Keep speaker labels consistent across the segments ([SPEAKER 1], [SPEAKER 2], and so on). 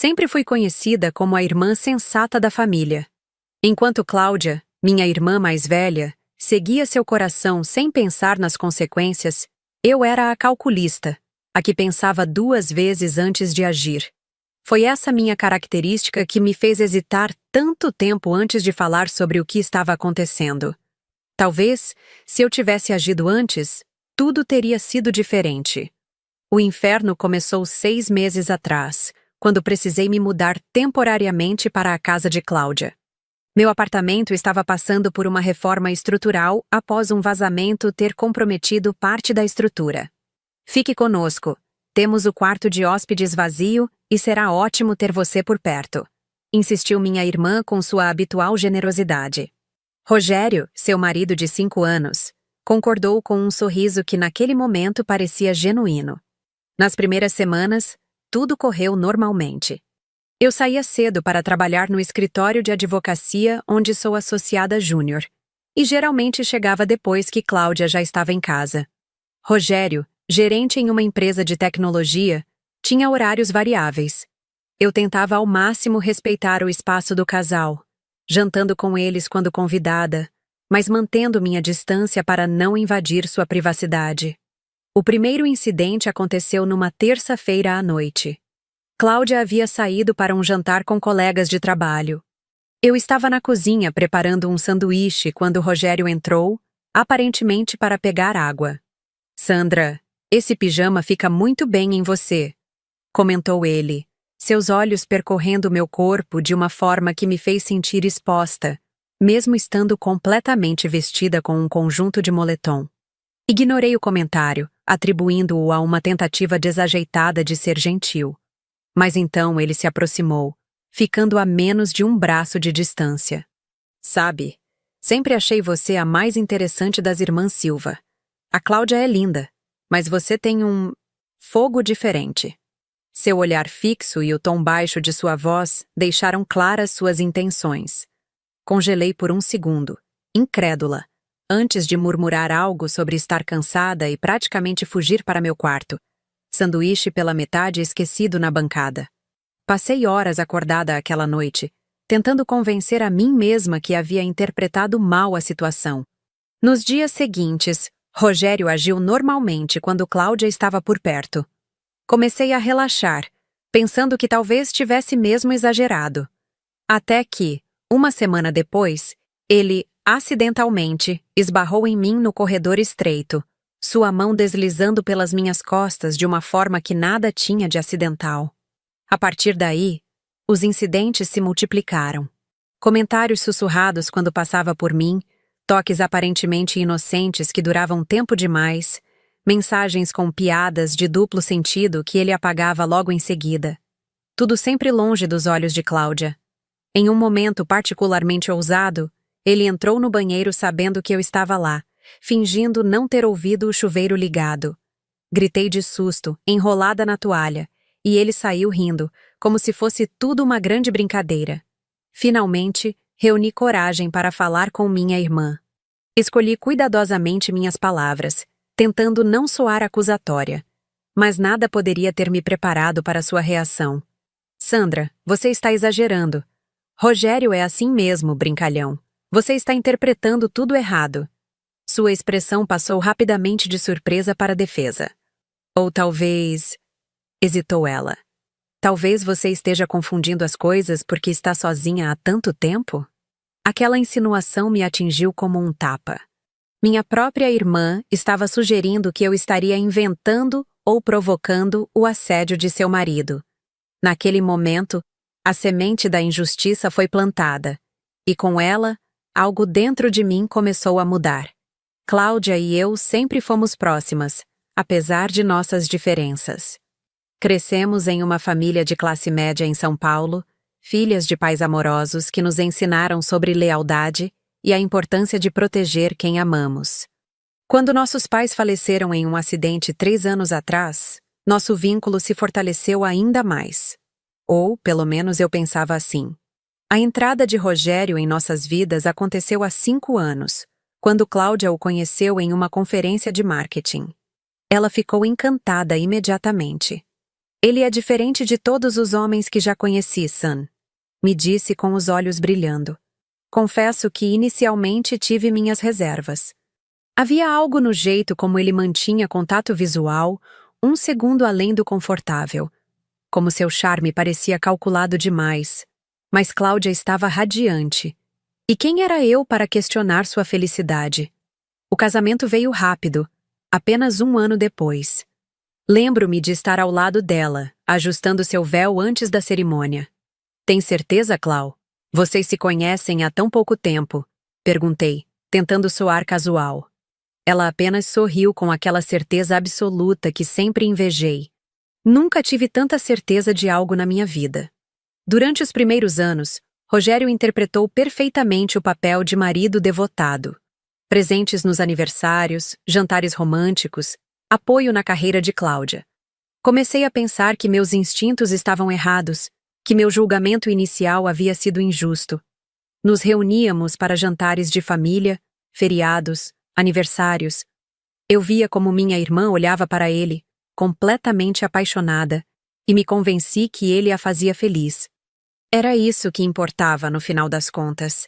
[SPEAKER 1] Sempre fui conhecida como a irmã sensata da família. Enquanto Cláudia, minha irmã mais velha, seguia seu coração sem pensar nas consequências, eu era a calculista, a que pensava 2 vezes antes de agir. Foi essa minha característica que me fez hesitar tanto tempo antes de falar sobre o que estava acontecendo. Talvez, se eu tivesse agido antes, tudo teria sido diferente. O inferno começou 6 meses atrás, quando precisei me mudar temporariamente para a casa de Cláudia. Meu apartamento estava passando por uma reforma estrutural após um vazamento ter comprometido parte da estrutura. Fique conosco. Temos o quarto de hóspedes vazio e será ótimo ter você por perto, insistiu minha irmã com sua habitual generosidade. Rogério, seu marido de 5 anos, concordou com um sorriso que naquele momento parecia genuíno. Nas primeiras semanas, tudo correu normalmente. Eu saía cedo para trabalhar no escritório de advocacia onde sou associada júnior, e geralmente chegava depois que Cláudia já estava em casa. Rogério, gerente em uma empresa de tecnologia, tinha horários variáveis. Eu tentava ao máximo respeitar o espaço do casal, jantando com eles quando convidada, mas mantendo minha distância para não invadir sua privacidade. O primeiro incidente aconteceu numa terça-feira à noite. Cláudia havia saído para um jantar com colegas de trabalho. Eu estava na cozinha preparando um sanduíche quando Rogério entrou, aparentemente para pegar água. "Sandra, esse pijama fica muito bem em você", comentou ele, seus olhos percorrendo meu corpo de uma forma que me fez sentir exposta, mesmo estando completamente vestida com um conjunto de moletom. Ignorei o comentário, atribuindo-o a uma tentativa desajeitada de ser gentil. Mas então ele se aproximou, ficando a menos de um braço de distância. "Sabe, sempre achei você a mais interessante das irmãs Silva. A Cláudia é linda, mas você tem um fogo diferente." Seu olhar fixo e o tom baixo de sua voz deixaram claras suas intenções. Congelei por um segundo, incrédula, antes de murmurar algo sobre estar cansada e praticamente fugir para meu quarto. Sanduíche pela metade esquecido na bancada. Passei horas acordada aquela noite, tentando convencer a mim mesma que havia interpretado mal a situação. Nos dias seguintes, Rogério agiu normalmente quando Cláudia estava por perto. Comecei a relaxar, pensando que talvez tivesse mesmo exagerado. Até que, uma semana depois, ele, acidentalmente, esbarrou em mim no corredor estreito, sua mão deslizando pelas minhas costas de uma forma que nada tinha de acidental. A partir daí, os incidentes se multiplicaram. Comentários sussurrados quando passava por mim, toques aparentemente inocentes que duravam tempo demais, mensagens com piadas de duplo sentido que ele apagava logo em seguida. Tudo sempre longe dos olhos de Cláudia. Em um momento particularmente ousado, ele entrou no banheiro sabendo que eu estava lá, fingindo não ter ouvido o chuveiro ligado. Gritei de susto, enrolada na toalha, e ele saiu rindo, como se fosse tudo uma grande brincadeira. Finalmente, reuni coragem para falar com minha irmã. Escolhi cuidadosamente minhas palavras, tentando não soar acusatória. Mas nada poderia ter me preparado para sua reação. "Sandra, você está exagerando. Rogério é assim mesmo, brincalhão. Você está interpretando tudo errado." Sua expressão passou rapidamente de surpresa para defesa. "Ou talvez..." hesitou ela. "Talvez você esteja confundindo as coisas porque está sozinha há tanto tempo?" Aquela insinuação me atingiu como um tapa. Minha própria irmã estava sugerindo que eu estaria inventando ou provocando o assédio de seu marido. Naquele momento, a semente da injustiça foi plantada, e com ela, algo dentro de mim começou a mudar. Cláudia e eu sempre fomos próximas, apesar de nossas diferenças. Crescemos em uma família de classe média em São Paulo, filhas de pais amorosos que nos ensinaram sobre lealdade e a importância de proteger quem amamos. Quando nossos pais faleceram em um acidente 3 anos atrás, nosso vínculo se fortaleceu ainda mais. Ou, pelo menos eu pensava assim. A entrada de Rogério em nossas vidas aconteceu há 5 anos, quando Cláudia o conheceu em uma conferência de marketing. Ela ficou encantada imediatamente. Ele é diferente de todos os homens que já conheci, Sun, me disse com os olhos brilhando. Confesso que inicialmente tive minhas reservas. Havia algo no jeito como ele mantinha contato visual, um segundo além do confortável. Como seu charme parecia calculado demais. Mas Cláudia estava radiante. E quem era eu para questionar sua felicidade? O casamento veio rápido, apenas 1 ano depois. Lembro-me de estar ao lado dela, ajustando seu véu antes da cerimônia. Tem certeza, Clau? Vocês se conhecem há tão pouco tempo? Perguntei, tentando soar casual. Ela apenas sorriu com aquela certeza absoluta que sempre invejei. Nunca tive tanta certeza de algo na minha vida. Durante os primeiros anos, Rogério interpretou perfeitamente o papel de marido devotado. Presentes nos aniversários, jantares românticos, apoio na carreira de Cláudia. Comecei a pensar que meus instintos estavam errados, que meu julgamento inicial havia sido injusto. Nos reuníamos para jantares de família, feriados, aniversários. Eu via como minha irmã olhava para ele, completamente apaixonada, e me convenci que ele a fazia feliz. Era isso que importava no final das contas.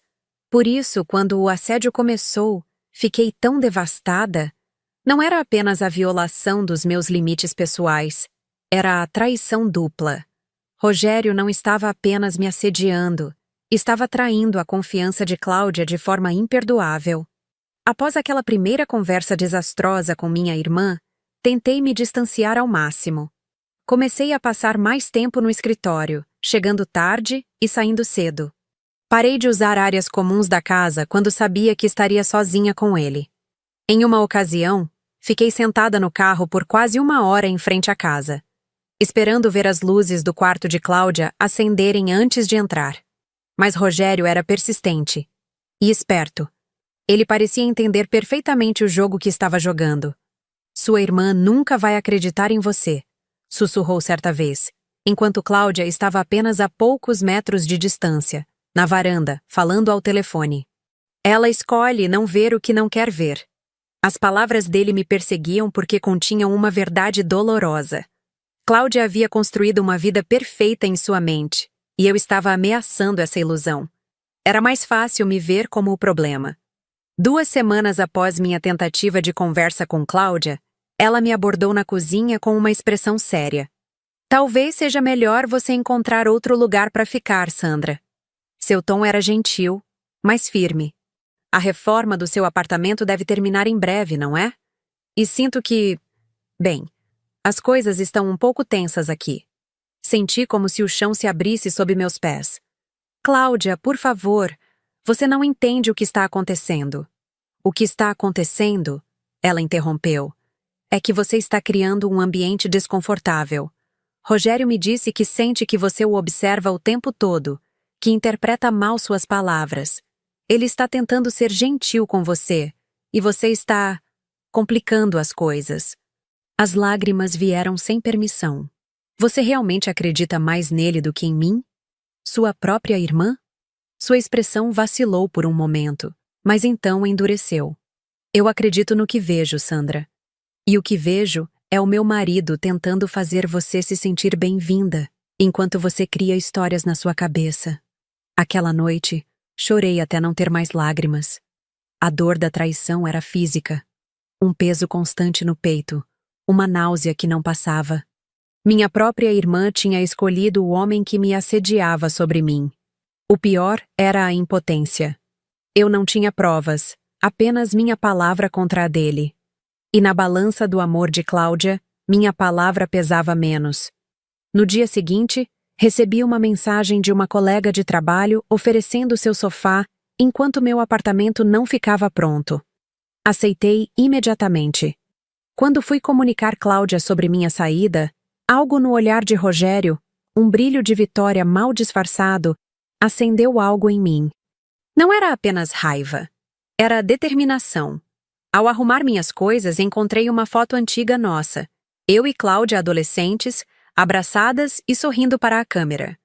[SPEAKER 1] Por isso, quando o assédio começou, fiquei tão devastada. Não era apenas a violação dos meus limites pessoais, era a traição dupla. Rogério não estava apenas me assediando, estava traindo a confiança de Cláudia de forma imperdoável. Após aquela primeira conversa desastrosa com minha irmã, tentei me distanciar ao máximo. Comecei a passar mais tempo no escritório, chegando tarde e saindo cedo. Parei de usar áreas comuns da casa quando sabia que estaria sozinha com ele. Em uma ocasião, fiquei sentada no carro por quase 1 hora em frente à casa, esperando ver as luzes do quarto de Cláudia acenderem antes de entrar. Mas Rogério era persistente e esperto. Ele parecia entender perfeitamente o jogo que estava jogando. Sua irmã nunca vai acreditar em você, sussurrou certa vez, enquanto Cláudia estava apenas a poucos metros de distância, na varanda, falando ao telefone. Ela escolhe não ver o que não quer ver. As palavras dele me perseguiam porque continham uma verdade dolorosa. Cláudia havia construído uma vida perfeita em sua mente, e eu estava ameaçando essa ilusão. Era mais fácil me ver como o problema. 2 semanas após minha tentativa de conversa com Cláudia, ela me abordou na cozinha com uma expressão séria. Talvez seja melhor você encontrar outro lugar para ficar, Sandra. Seu tom era gentil, mas firme. A reforma do seu apartamento deve terminar em breve, não é? E sinto que... Bem, as coisas estão um pouco tensas aqui. Senti como se o chão se abrisse sob meus pés. Cláudia, por favor, você não entende o que está acontecendo. O que está acontecendo, ela interrompeu, é que você está criando um ambiente desconfortável. Rogério me disse que sente que você o observa o tempo todo, que interpreta mal suas palavras. Ele está tentando ser gentil com você, e você está complicando as coisas. As lágrimas vieram sem permissão. Você realmente acredita mais nele do que em mim? Sua própria irmã? Sua expressão vacilou por um momento, mas então endureceu. Eu acredito no que vejo, Sandra. E o que vejo é o meu marido tentando fazer você se sentir bem-vinda, enquanto você cria histórias na sua cabeça. Aquela noite, chorei até não ter mais lágrimas. A dor da traição era física. Um peso constante no peito, uma náusea que não passava. Minha própria irmã tinha escolhido o homem que me assediava sobre mim. O pior era a impotência. Eu não tinha provas, apenas minha palavra contra a dele. E na balança do amor de Cláudia, minha palavra pesava menos. No dia seguinte, recebi uma mensagem de uma colega de trabalho oferecendo seu sofá enquanto meu apartamento não ficava pronto. Aceitei imediatamente. Quando fui comunicar Cláudia sobre minha saída, algo no olhar de Rogério, um brilho de vitória mal disfarçado, acendeu algo em mim. Não era apenas raiva, era determinação. Ao arrumar minhas coisas, encontrei uma foto antiga nossa, eu e Cláudia adolescentes, abraçadas e sorrindo para a câmera.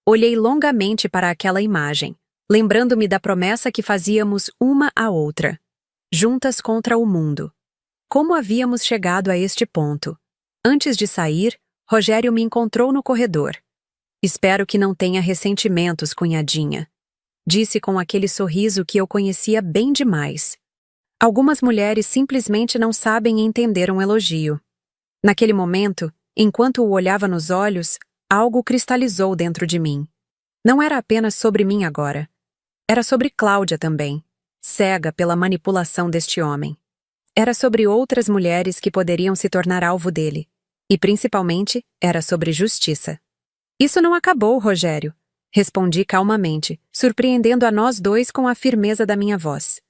[SPEAKER 1] Olhei longamente para aquela imagem, lembrando-me da promessa que fazíamos uma à outra. Juntas contra o mundo. Como havíamos chegado a este ponto? Antes de sair, Rogério me encontrou no corredor. Espero que não tenha ressentimentos, cunhadinha. Disse com aquele sorriso que eu conhecia bem demais. Algumas mulheres simplesmente não sabem entender um elogio. Naquele momento, enquanto o olhava nos olhos, algo cristalizou dentro de mim. Não era apenas sobre mim agora. Era sobre Cláudia também, cega pela manipulação deste homem. Era sobre outras mulheres que poderiam se tornar alvo dele. E, principalmente, era sobre justiça. Isso não acabou, Rogério. Respondi calmamente, surpreendendo a nós dois com a firmeza da minha voz.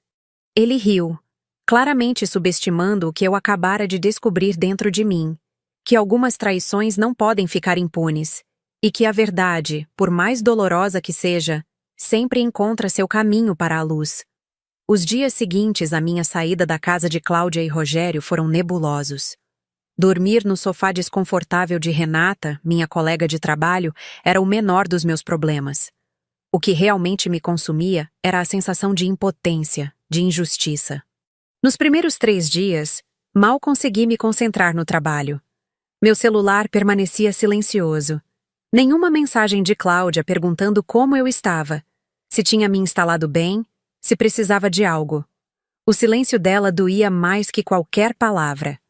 [SPEAKER 1] Ele riu, claramente subestimando o que eu acabara de descobrir dentro de mim, que algumas traições não podem ficar impunes, e que a verdade, por mais dolorosa que seja, sempre encontra seu caminho para a luz. Os dias seguintes à minha saída da casa de Cláudia e Rogério foram nebulosos. Dormir no sofá desconfortável de Renata, minha colega de trabalho, era o menor dos meus problemas. O que realmente me consumia era a sensação de impotência, de injustiça. Nos primeiros 3 dias, mal consegui me concentrar no trabalho. Meu celular permanecia silencioso. Nenhuma mensagem de Cláudia perguntando como eu estava, se tinha me instalado bem, se precisava de algo. O silêncio dela doía mais que qualquer palavra.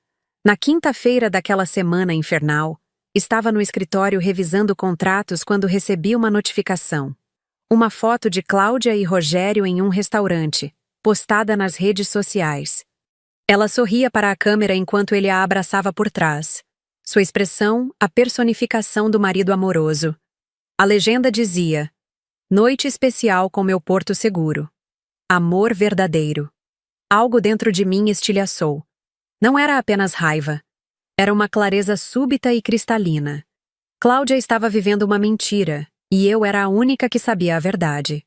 [SPEAKER 1] Na quinta-feira daquela semana infernal, estava no escritório revisando contratos quando recebi uma notificação. Uma foto de Cláudia e Rogério em um restaurante, postada nas redes sociais. Ela sorria para a câmera enquanto ele a abraçava por trás. Sua expressão, a personificação do marido amoroso. A legenda dizia: "Noite especial com meu porto seguro. Amor verdadeiro." Algo dentro de mim estilhaçou. Não era apenas raiva. Era uma clareza súbita e cristalina. Cláudia estava vivendo uma mentira, e eu era a única que sabia a verdade.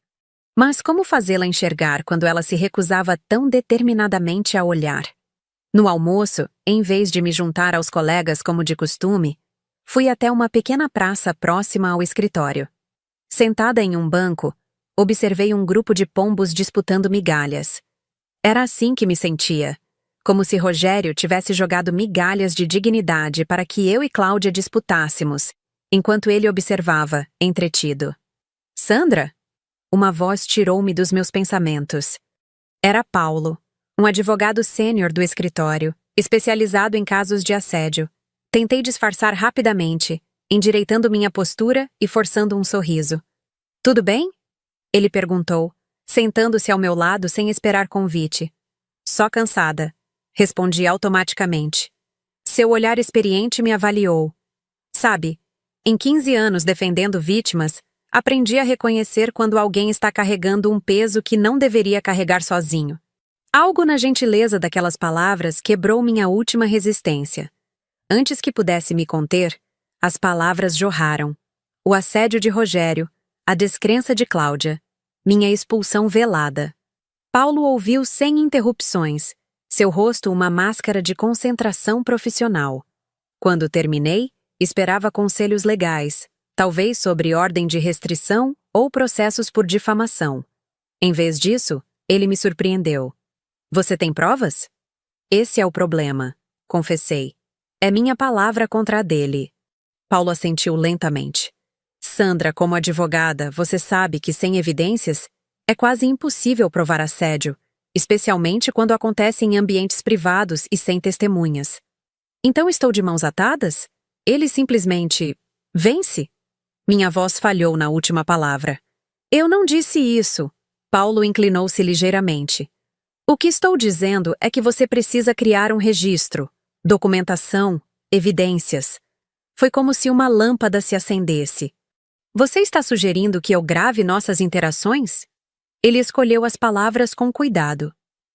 [SPEAKER 1] Mas como fazê-la enxergar quando ela se recusava tão determinadamente a olhar? No almoço, em vez de me juntar aos colegas como de costume, fui até uma pequena praça próxima ao escritório. Sentada em um banco, observei um grupo de pombos disputando migalhas. Era assim que me sentia. Como se Rogério tivesse jogado migalhas de dignidade para que eu e Cláudia disputássemos, enquanto ele observava, entretido. "Sandra?" Uma voz tirou-me dos meus pensamentos. Era Paulo, um advogado sênior do escritório, especializado em casos de assédio. Tentei disfarçar rapidamente, endireitando minha postura e forçando um sorriso. "Tudo bem?" Ele perguntou, sentando-se ao meu lado sem esperar convite. "Só cansada." Respondi automaticamente. Seu olhar experiente me avaliou. Sabe, em 15 anos defendendo vítimas, aprendi a reconhecer quando alguém está carregando um peso que não deveria carregar sozinho. Algo na gentileza daquelas palavras quebrou minha última resistência. Antes que pudesse me conter, as palavras jorraram. O assédio de Rogério, a descrença de Cláudia, minha expulsão velada. Paulo ouviu sem interrupções, seu rosto uma máscara de concentração profissional. Quando terminei, esperava conselhos legais, talvez sobre ordem de restrição ou processos por difamação. Em vez disso, ele me surpreendeu. "Você tem provas?" "Esse é o problema", confessei. "É minha palavra contra a dele." Paulo assentiu lentamente. "Sandra, como advogada, você sabe que sem evidências é quase impossível provar assédio, especialmente quando acontece em ambientes privados e sem testemunhas. Então estou de mãos atadas? Ele simplesmente vence?" Minha voz falhou na última palavra. "Eu não disse isso." Paulo inclinou-se ligeiramente. "O que estou dizendo é que você precisa criar um registro, documentação, evidências." Foi como se uma lâmpada se acendesse. "Você está sugerindo que eu grave nossas interações?" Ele escolheu as palavras com cuidado.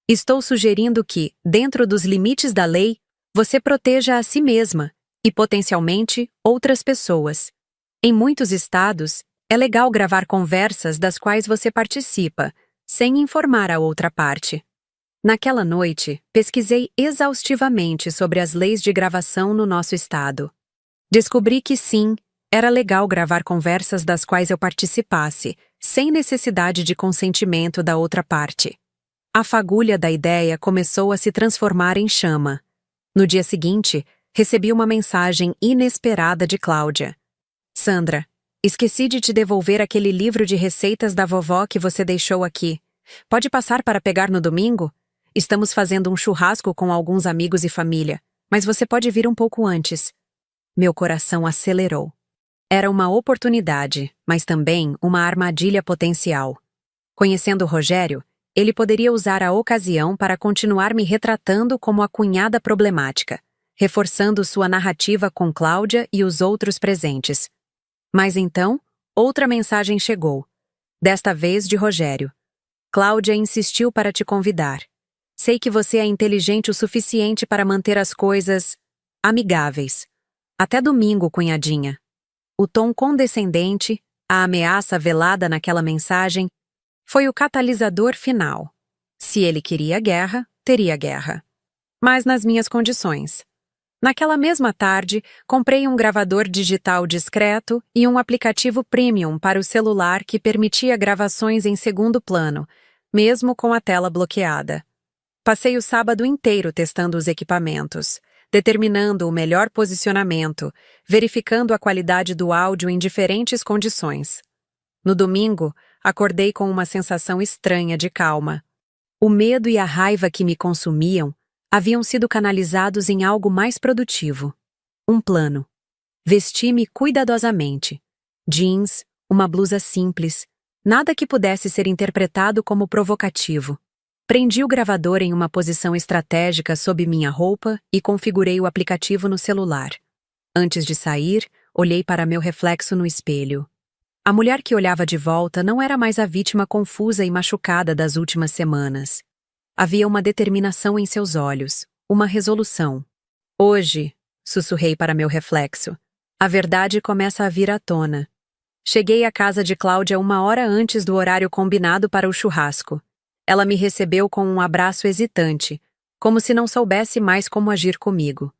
[SPEAKER 1] "Estou sugerindo que, dentro dos limites da lei, você proteja a si mesma e, potencialmente, outras pessoas. Em muitos estados, é legal gravar conversas das quais você participa, sem informar a outra parte." Naquela noite, pesquisei exaustivamente sobre as leis de gravação no nosso estado. Descobri que sim, era legal gravar conversas das quais eu participasse, sem necessidade de consentimento da outra parte. A fagulha da ideia começou a se transformar em chama. No dia seguinte, recebi uma mensagem inesperada de Cláudia. Sandra, esqueci de te devolver aquele livro de receitas da vovó que você deixou aqui. Pode passar para pegar no domingo? Estamos fazendo um churrasco com alguns amigos e família, mas você pode vir um pouco antes. Meu coração acelerou. Era uma oportunidade, mas também uma armadilha potencial. Conhecendo Rogério, ele poderia usar a ocasião para continuar me retratando como a cunhada problemática, reforçando sua narrativa com Cláudia e os outros presentes. Mas então, outra mensagem chegou. Desta vez de Rogério. Cláudia insistiu para te convidar. Sei que você é inteligente o suficiente para manter as coisas amigáveis. Até domingo, cunhadinha. O tom condescendente, a ameaça velada naquela mensagem, foi o catalisador final. Se ele queria guerra, teria guerra. Mas nas minhas condições. Naquela mesma tarde, comprei um gravador digital discreto e um aplicativo premium para o celular que permitia gravações em segundo plano, mesmo com a tela bloqueada. Passei o sábado inteiro testando os equipamentos, determinando o melhor posicionamento, verificando a qualidade do áudio em diferentes condições. No domingo, acordei com uma sensação estranha de calma. O medo e a raiva que me consumiam haviam sido canalizados em algo mais produtivo. Um plano. Vesti-me cuidadosamente. Jeans, uma blusa simples, nada que pudesse ser interpretado como provocativo. Prendi o gravador em uma posição estratégica sob minha roupa e configurei o aplicativo no celular. Antes de sair, olhei para meu reflexo no espelho. A mulher que olhava de volta não era mais a vítima confusa e machucada das últimas semanas. Havia uma determinação em seus olhos, uma resolução. Hoje, sussurrei para meu reflexo, a verdade começa a vir à tona. Cheguei à casa de Cláudia 1 hora antes do horário combinado para o churrasco. Ela me recebeu com um abraço hesitante, como se não soubesse mais como agir comigo.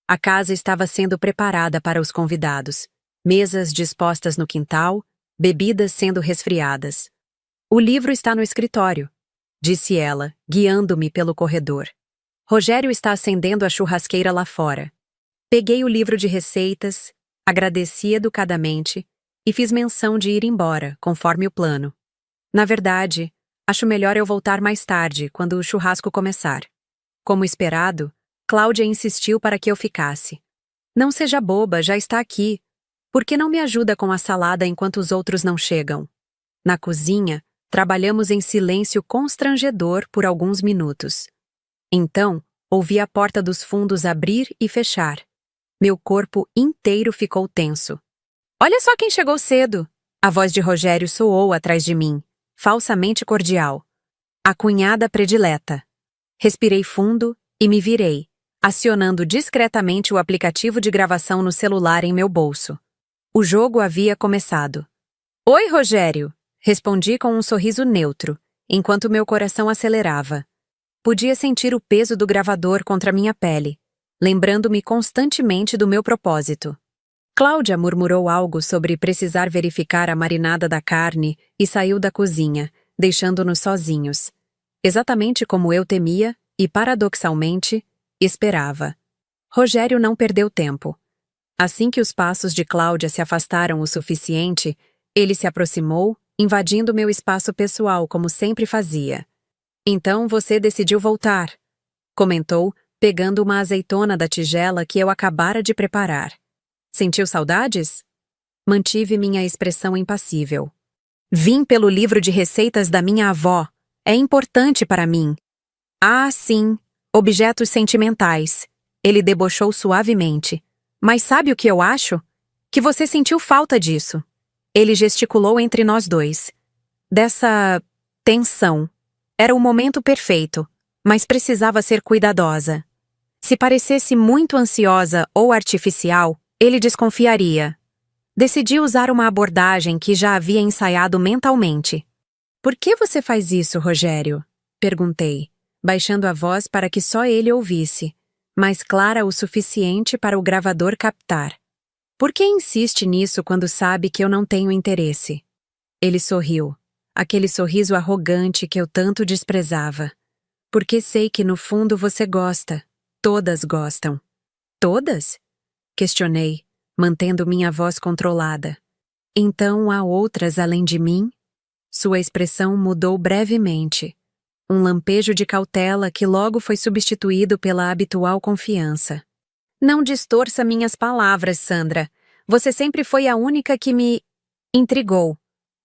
[SPEAKER 1] A casa estava sendo preparada para os convidados, mesas dispostas no quintal, bebidas sendo resfriadas. O livro está no escritório, disse ela, guiando-me pelo corredor. Rogério está acendendo a churrasqueira lá fora. Peguei o livro de receitas, agradeci educadamente e fiz menção de ir embora, conforme o plano. Na verdade, acho melhor eu voltar mais tarde, quando o churrasco começar. Como esperado, Cláudia insistiu para que eu ficasse. Não seja boba, já está aqui. Por que não me ajuda com a salada enquanto os outros não chegam? Na cozinha, trabalhamos em silêncio constrangedor por alguns minutos. Então, ouvi a porta dos fundos abrir e fechar. Meu corpo inteiro ficou tenso. Olha só quem chegou cedo! A voz de Rogério soou atrás de mim, falsamente cordial. A cunhada predileta. Respirei fundo e me virei, acionando discretamente o aplicativo de gravação no celular em meu bolso. O jogo havia começado. Oi, Rogério! Respondi com um sorriso neutro, enquanto meu coração acelerava. Podia sentir o peso do gravador contra minha pele, lembrando-me constantemente do meu propósito. Cláudia murmurou algo sobre precisar verificar a marinada da carne e saiu da cozinha, deixando-nos sozinhos. Exatamente como eu temia e, paradoxalmente, esperava. Rogério não perdeu tempo. Assim que os passos de Cláudia se afastaram o suficiente, ele se aproximou, invadindo meu espaço pessoal como sempre fazia. Então você decidiu voltar, comentou, pegando uma azeitona da tigela que eu acabara de preparar. Sentiu saudades? Mantive minha expressão impassível. Vim pelo livro de receitas da minha avó. É importante para mim. Ah, sim, objetos sentimentais. Ele debochou suavemente. Mas sabe o que eu acho? Que você sentiu falta disso. Ele gesticulou entre nós dois. Dessa tensão. Era o momento perfeito, mas precisava ser cuidadosa. Se parecesse muito ansiosa ou artificial, ele desconfiaria. Decidi usar uma abordagem que já havia ensaiado mentalmente. Por que você faz isso, Rogério? Perguntei, baixando a voz para que só ele ouvisse, mas clara o suficiente para o gravador captar. Por que insiste nisso quando sabe que eu não tenho interesse? Ele sorriu, aquele sorriso arrogante que eu tanto desprezava. Porque sei que no fundo você gosta. Todas gostam. Todas? Questionei, mantendo minha voz controlada. Então há outras além de mim? Sua expressão mudou brevemente. Um lampejo de cautela que logo foi substituído pela habitual confiança. Não distorça minhas palavras, Sandra. Você sempre foi a única que me intrigou.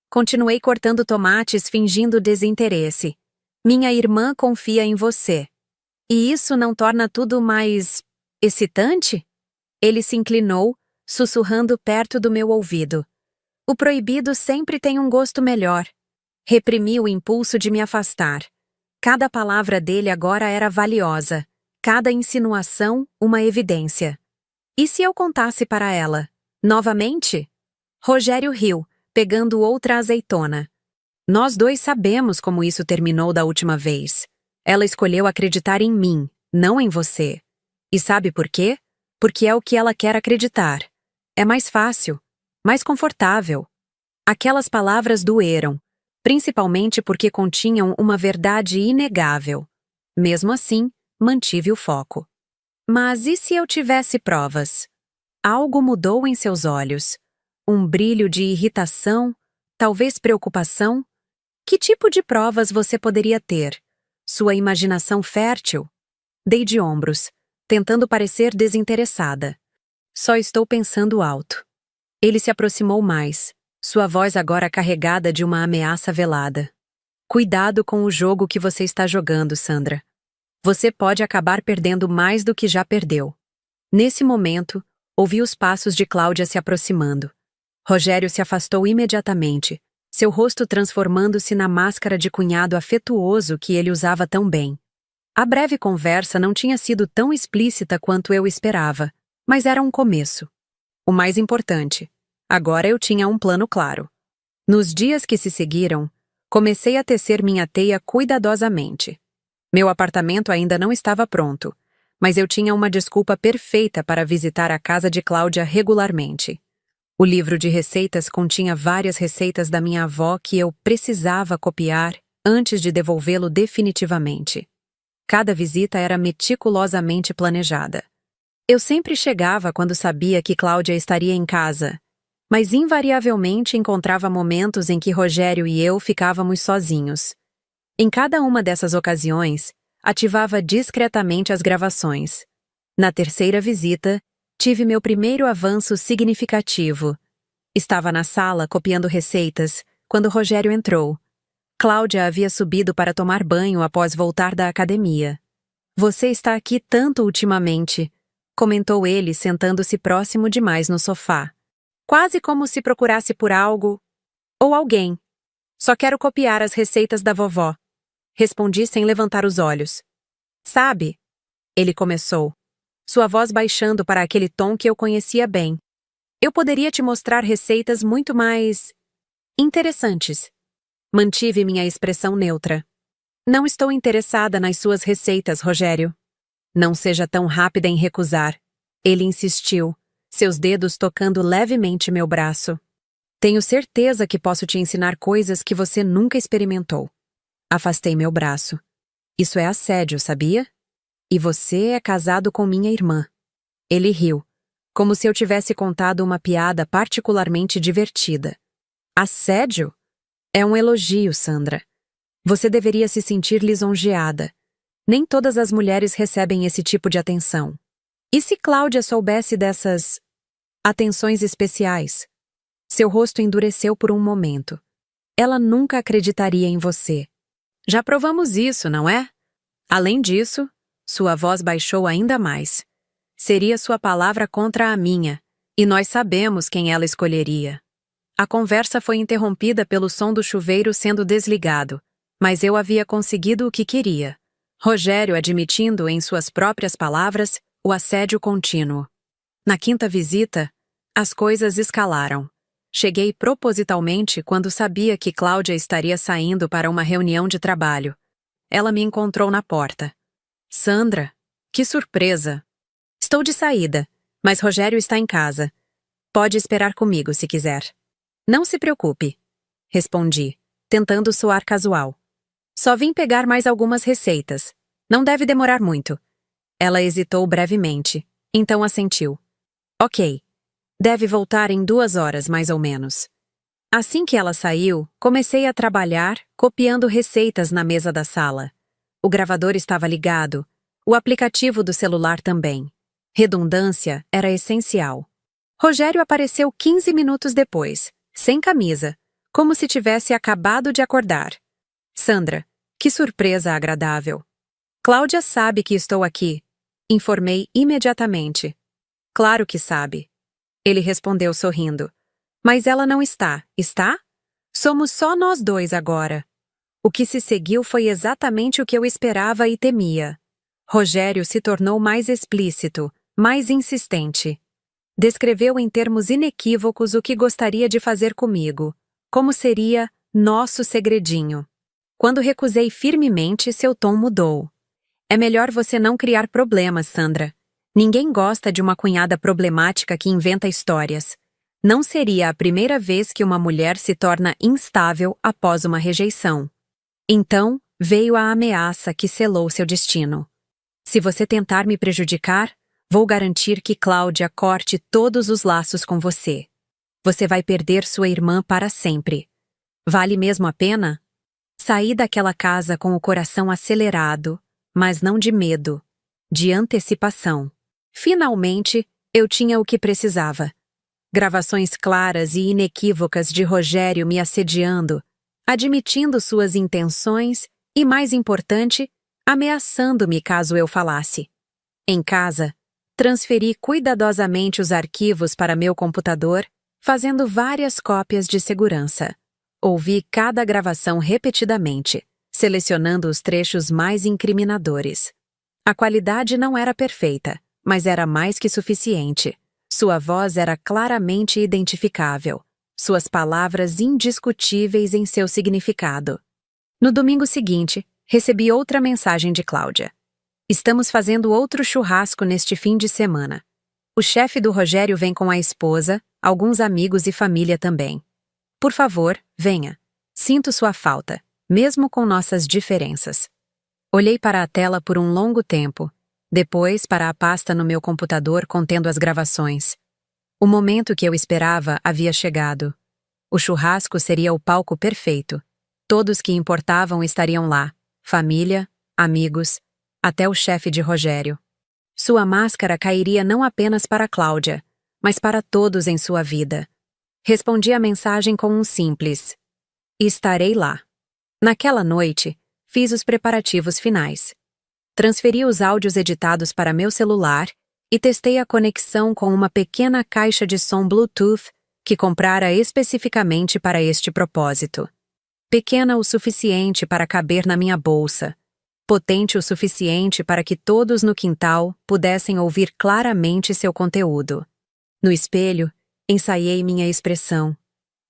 [SPEAKER 1] Continuei cortando tomates fingindo desinteresse. Minha irmã confia em você. E isso não torna tudo mais excitante? Ele se inclinou, sussurrando perto do meu ouvido. O proibido sempre tem um gosto melhor. Reprimi o impulso de me afastar. Cada palavra dele agora era valiosa. Cada insinuação, uma evidência. E se eu contasse para ela? Novamente? Rogério riu, pegando outra azeitona. Nós dois sabemos como isso terminou da última vez. Ela escolheu acreditar em mim, não em você. E sabe por quê? Porque é o que ela quer acreditar. É mais fácil, mais confortável. Aquelas palavras doeram, principalmente porque continham uma verdade inegável. Mesmo assim, mantive o foco. Mas e se eu tivesse provas? Algo mudou em seus olhos. Um brilho de irritação, talvez preocupação. Que tipo de provas você poderia ter? Sua imaginação fértil? Dei de ombros, tentando parecer desinteressada. Só estou pensando alto. Ele se aproximou mais, sua voz agora carregada de uma ameaça velada. Cuidado com o jogo que você está jogando, Sandra. Você pode acabar perdendo mais do que já perdeu. Nesse momento, ouvi os passos de Cláudia se aproximando. Rogério se afastou imediatamente, seu rosto transformando-se na máscara de cunhado afetuoso que ele usava tão bem. A breve conversa não tinha sido tão explícita quanto eu esperava, mas era um começo. O mais importante, agora eu tinha um plano claro. Nos dias que se seguiram, comecei a tecer minha teia cuidadosamente. Meu apartamento ainda não estava pronto, mas eu tinha uma desculpa perfeita para visitar a casa de Cláudia regularmente. O livro de receitas continha várias receitas da minha avó que eu precisava copiar antes de devolvê-lo definitivamente. Cada visita era meticulosamente planejada. Eu sempre chegava quando sabia que Cláudia estaria em casa, mas invariavelmente encontrava momentos em que Rogério e eu ficávamos sozinhos. Em cada uma dessas ocasiões, ativava discretamente as gravações. Na terceira visita, tive meu primeiro avanço significativo. Estava na sala copiando receitas, quando Rogério entrou. Cláudia havia subido para tomar banho após voltar da academia. Você está aqui tanto ultimamente, comentou ele, sentando-se próximo demais no sofá. Quase como se procurasse por algo ou alguém. Só quero copiar as receitas da vovó. Respondi sem levantar os olhos. Sabe? Ele começou, sua voz baixando para aquele tom que eu conhecia bem. Eu poderia te mostrar receitas muito mais interessantes. Mantive minha expressão neutra. Não estou interessada nas suas receitas, Rogério. Não seja tão rápida em recusar. Ele insistiu, seus dedos tocando levemente meu braço. Tenho certeza que posso te ensinar coisas que você nunca experimentou. Afastei meu braço. Isso é assédio, sabia? E você é casado com minha irmã. Ele riu, como se eu tivesse contado uma piada particularmente divertida. Assédio? É um elogio, Sandra. Você deveria se sentir lisonjeada. Nem todas as mulheres recebem esse tipo de atenção. E se Cláudia soubesse dessas atenções especiais? Seu rosto endureceu por um momento. Ela nunca acreditaria em você. Já provamos isso, não é? Além disso, sua voz baixou ainda mais. Seria sua palavra contra a minha, e nós sabemos quem ela escolheria. A conversa foi interrompida pelo som do chuveiro sendo desligado, mas eu havia conseguido o que queria. Rogério admitindo, em suas próprias palavras, o assédio contínuo. Na quinta visita, as coisas escalaram. Cheguei propositalmente quando sabia que Cláudia estaria saindo para uma reunião de trabalho. Ela me encontrou na porta. Sandra, que surpresa! Estou de saída, mas Rogério está em casa. Pode esperar comigo se quiser. Não se preocupe, respondi, tentando soar casual. Só vim pegar mais algumas receitas. Não deve demorar muito. Ela hesitou brevemente, Então assentiu. Ok. Deve voltar em 2 horas, mais ou menos. Assim que ela saiu, comecei a trabalhar, copiando receitas na mesa da sala. O gravador estava ligado, o aplicativo do celular também. Redundância era essencial. Rogério apareceu 15 minutos depois, sem camisa, como se tivesse acabado de acordar. Sandra, que surpresa agradável. Cláudia sabe que estou aqui. Informei imediatamente. Claro que sabe. Ele respondeu sorrindo. Mas ela não está, está? Somos só nós dois agora. O que se seguiu foi exatamente o que eu esperava e temia. Rogério se tornou mais explícito, mais insistente. Descreveu em termos inequívocos o que gostaria de fazer comigo, como seria nosso segredinho. Quando recusei firmemente, seu tom mudou. É melhor você não criar problemas, Sandra. Ninguém gosta de uma cunhada problemática que inventa histórias. Não seria a primeira vez que uma mulher se torna instável após uma rejeição. Então, veio a ameaça que selou seu destino. Se você tentar me prejudicar, vou garantir que Cláudia corte todos os laços com você. Você vai perder sua irmã para sempre. Vale mesmo a pena? Saí daquela casa com o coração acelerado, mas não de medo, de antecipação. Finalmente, eu tinha o que precisava. Gravações claras e inequívocas de Rogério me assediando, admitindo suas intenções e, mais importante, ameaçando-me caso eu falasse. Em casa, transferi cuidadosamente os arquivos para meu computador, fazendo várias cópias de segurança. Ouvi cada gravação repetidamente, selecionando os trechos mais incriminadores. A qualidade não era perfeita, mas era mais que suficiente. Sua voz era claramente identificável, suas palavras indiscutíveis em seu significado. No domingo seguinte, recebi outra mensagem de Cláudia. Estamos fazendo outro churrasco neste fim de semana. O chefe do Rogério vem com a esposa, alguns amigos e família também. Por favor, venha. Sinto sua falta, mesmo com nossas diferenças. Olhei para a tela por um longo tempo, depois para a pasta no meu computador contendo as gravações. O momento que eu esperava havia chegado. O churrasco seria o palco perfeito. Todos que importavam estariam lá, família, amigos, até o chefe de Rogério. Sua máscara cairia não apenas para Cláudia, mas para todos em sua vida. Respondi a mensagem com um simples: estarei lá. Naquela noite, fiz os preparativos finais. Transferi os áudios editados para meu celular e testei a conexão com uma pequena caixa de som Bluetooth que comprara especificamente para este propósito. Pequena o suficiente para caber na minha bolsa, potente o suficiente para que todos no quintal pudessem ouvir claramente seu conteúdo. No espelho, ensaiei minha expressão,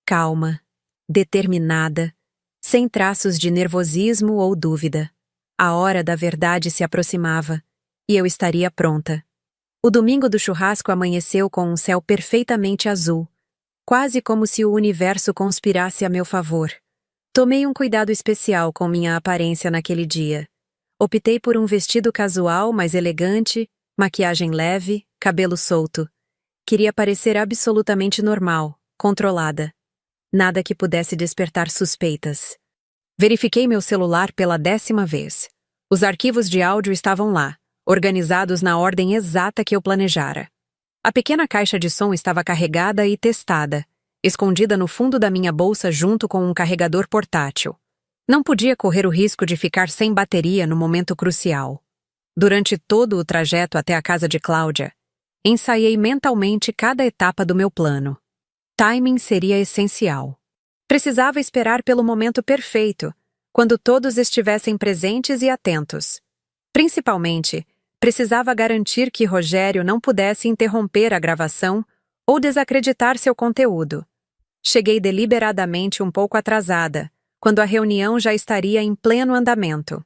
[SPEAKER 1] calma, determinada, sem traços de nervosismo ou dúvida. A hora da verdade se aproximava, e eu estaria pronta. O domingo do churrasco amanheceu com um céu perfeitamente azul, quase como se o universo conspirasse a meu favor. Tomei um cuidado especial com minha aparência naquele dia. Optei por um vestido casual, mas elegante, maquiagem leve, cabelo solto. Queria parecer absolutamente normal, controlada. Nada que pudesse despertar suspeitas. Verifiquei meu celular pela 10ª vez. Os arquivos de áudio estavam lá, organizados na ordem exata que eu planejara. A pequena caixa de som estava carregada e testada, escondida no fundo da minha bolsa junto com um carregador portátil. Não podia correr o risco de ficar sem bateria no momento crucial. Durante todo o trajeto até a casa de Cláudia, ensaiei mentalmente cada etapa do meu plano. Timing seria essencial. Precisava esperar pelo momento perfeito, quando todos estivessem presentes e atentos. Principalmente, precisava garantir que Rogério não pudesse interromper a gravação ou desacreditar seu conteúdo. Cheguei deliberadamente um pouco atrasada, quando a reunião já estaria em pleno andamento.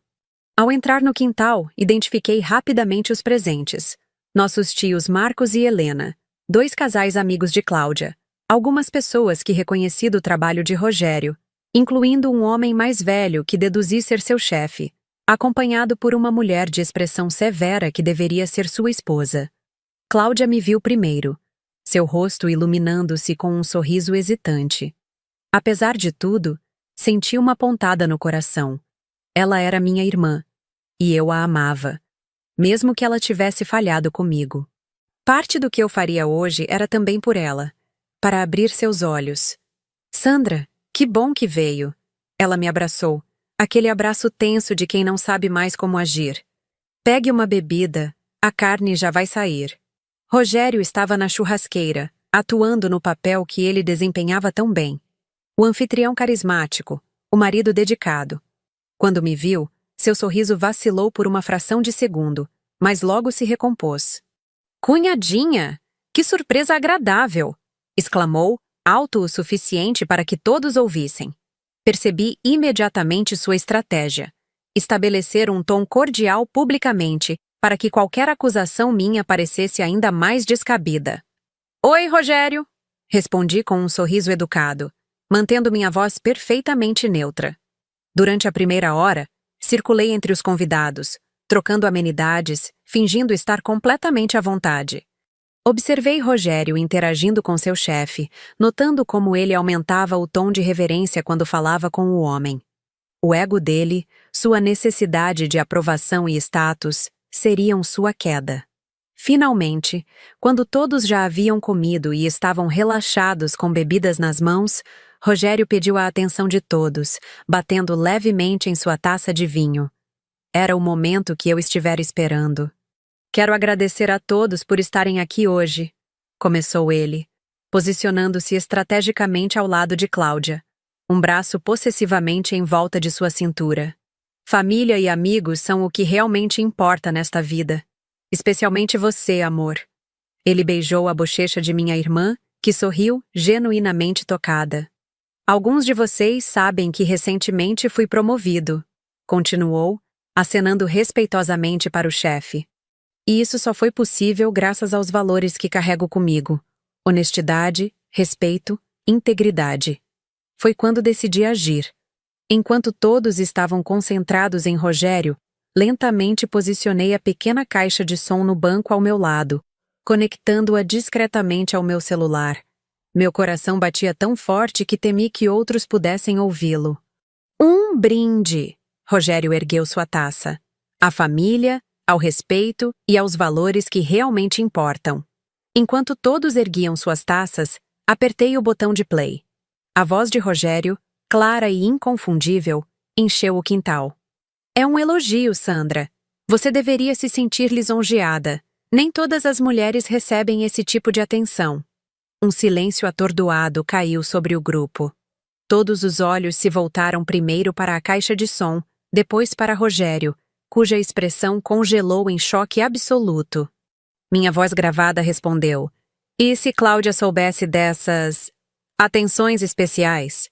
[SPEAKER 1] Ao entrar no quintal, identifiquei rapidamente os presentes. Nossos tios Marcos e Helena, 2 casais amigos de Cláudia, algumas pessoas que reconheci do trabalho de Rogério, incluindo um homem mais velho que deduzi ser seu chefe, acompanhado por uma mulher de expressão severa que deveria ser sua esposa. Cláudia me viu primeiro, seu rosto iluminando-se com um sorriso hesitante. Apesar de tudo, senti uma pontada no coração. Ela era minha irmã, e eu a amava, mesmo que ela tivesse falhado comigo. Parte do que eu faria hoje era também por ela, para abrir seus olhos. Sandra, que bom que veio. Ela me abraçou, aquele abraço tenso de quem não sabe mais como agir. Pegue uma bebida, a carne já vai sair. Rogério estava na churrasqueira, atuando no papel que ele desempenhava tão bem. O anfitrião carismático, o marido dedicado. Quando me viu, seu sorriso vacilou por uma fração de segundo, mas logo se recompôs. Cunhadinha! Que surpresa agradável! Exclamou, alto o suficiente para que todos ouvissem. Percebi imediatamente sua estratégia. Estabelecer um tom cordial publicamente, para que qualquer acusação minha parecesse ainda mais descabida. Oi, Rogério! Respondi com um sorriso educado, mantendo minha voz perfeitamente neutra. Durante a primeira hora, circulei entre os convidados, trocando amenidades, fingindo estar completamente à vontade. Observei Rogério interagindo com seu chefe, notando como ele aumentava o tom de reverência quando falava com o homem. O ego dele, sua necessidade de aprovação e status, seriam sua queda. Finalmente, quando todos já haviam comido e estavam relaxados com bebidas nas mãos, Rogério pediu a atenção de todos, batendo levemente em sua taça de vinho. Era o momento que eu estivera esperando. Quero agradecer a todos por estarem aqui hoje, começou ele, posicionando-se estrategicamente ao lado de Cláudia, um braço possessivamente em volta de sua cintura. Família e amigos são o que realmente importa nesta vida. Especialmente você, amor. Ele beijou a bochecha de minha irmã, que sorriu, genuinamente tocada. Alguns de vocês sabem que recentemente fui promovido, continuou, acenando respeitosamente para o chefe. E isso só foi possível graças aos valores que carrego comigo: honestidade, respeito, integridade. Foi quando decidi agir. Enquanto todos estavam concentrados em Rogério, lentamente posicionei a pequena caixa de som no banco ao meu lado, conectando-a discretamente ao meu celular. Meu coração batia tão forte que temi que outros pudessem ouvi-lo. Um brinde! Rogério ergueu sua taça. À família, ao respeito e aos valores que realmente importam. Enquanto todos erguiam suas taças, apertei o botão de play. A voz de Rogério, clara e inconfundível, encheu o quintal. É um elogio, Sandra. Você deveria se sentir lisonjeada. Nem todas as mulheres recebem esse tipo de atenção. Um silêncio atordoado caiu sobre o grupo. Todos os olhos se voltaram primeiro para a caixa de som, depois para Rogério, cuja expressão congelou em choque absoluto. Minha voz gravada respondeu: E se Cláudia soubesse dessas atenções especiais?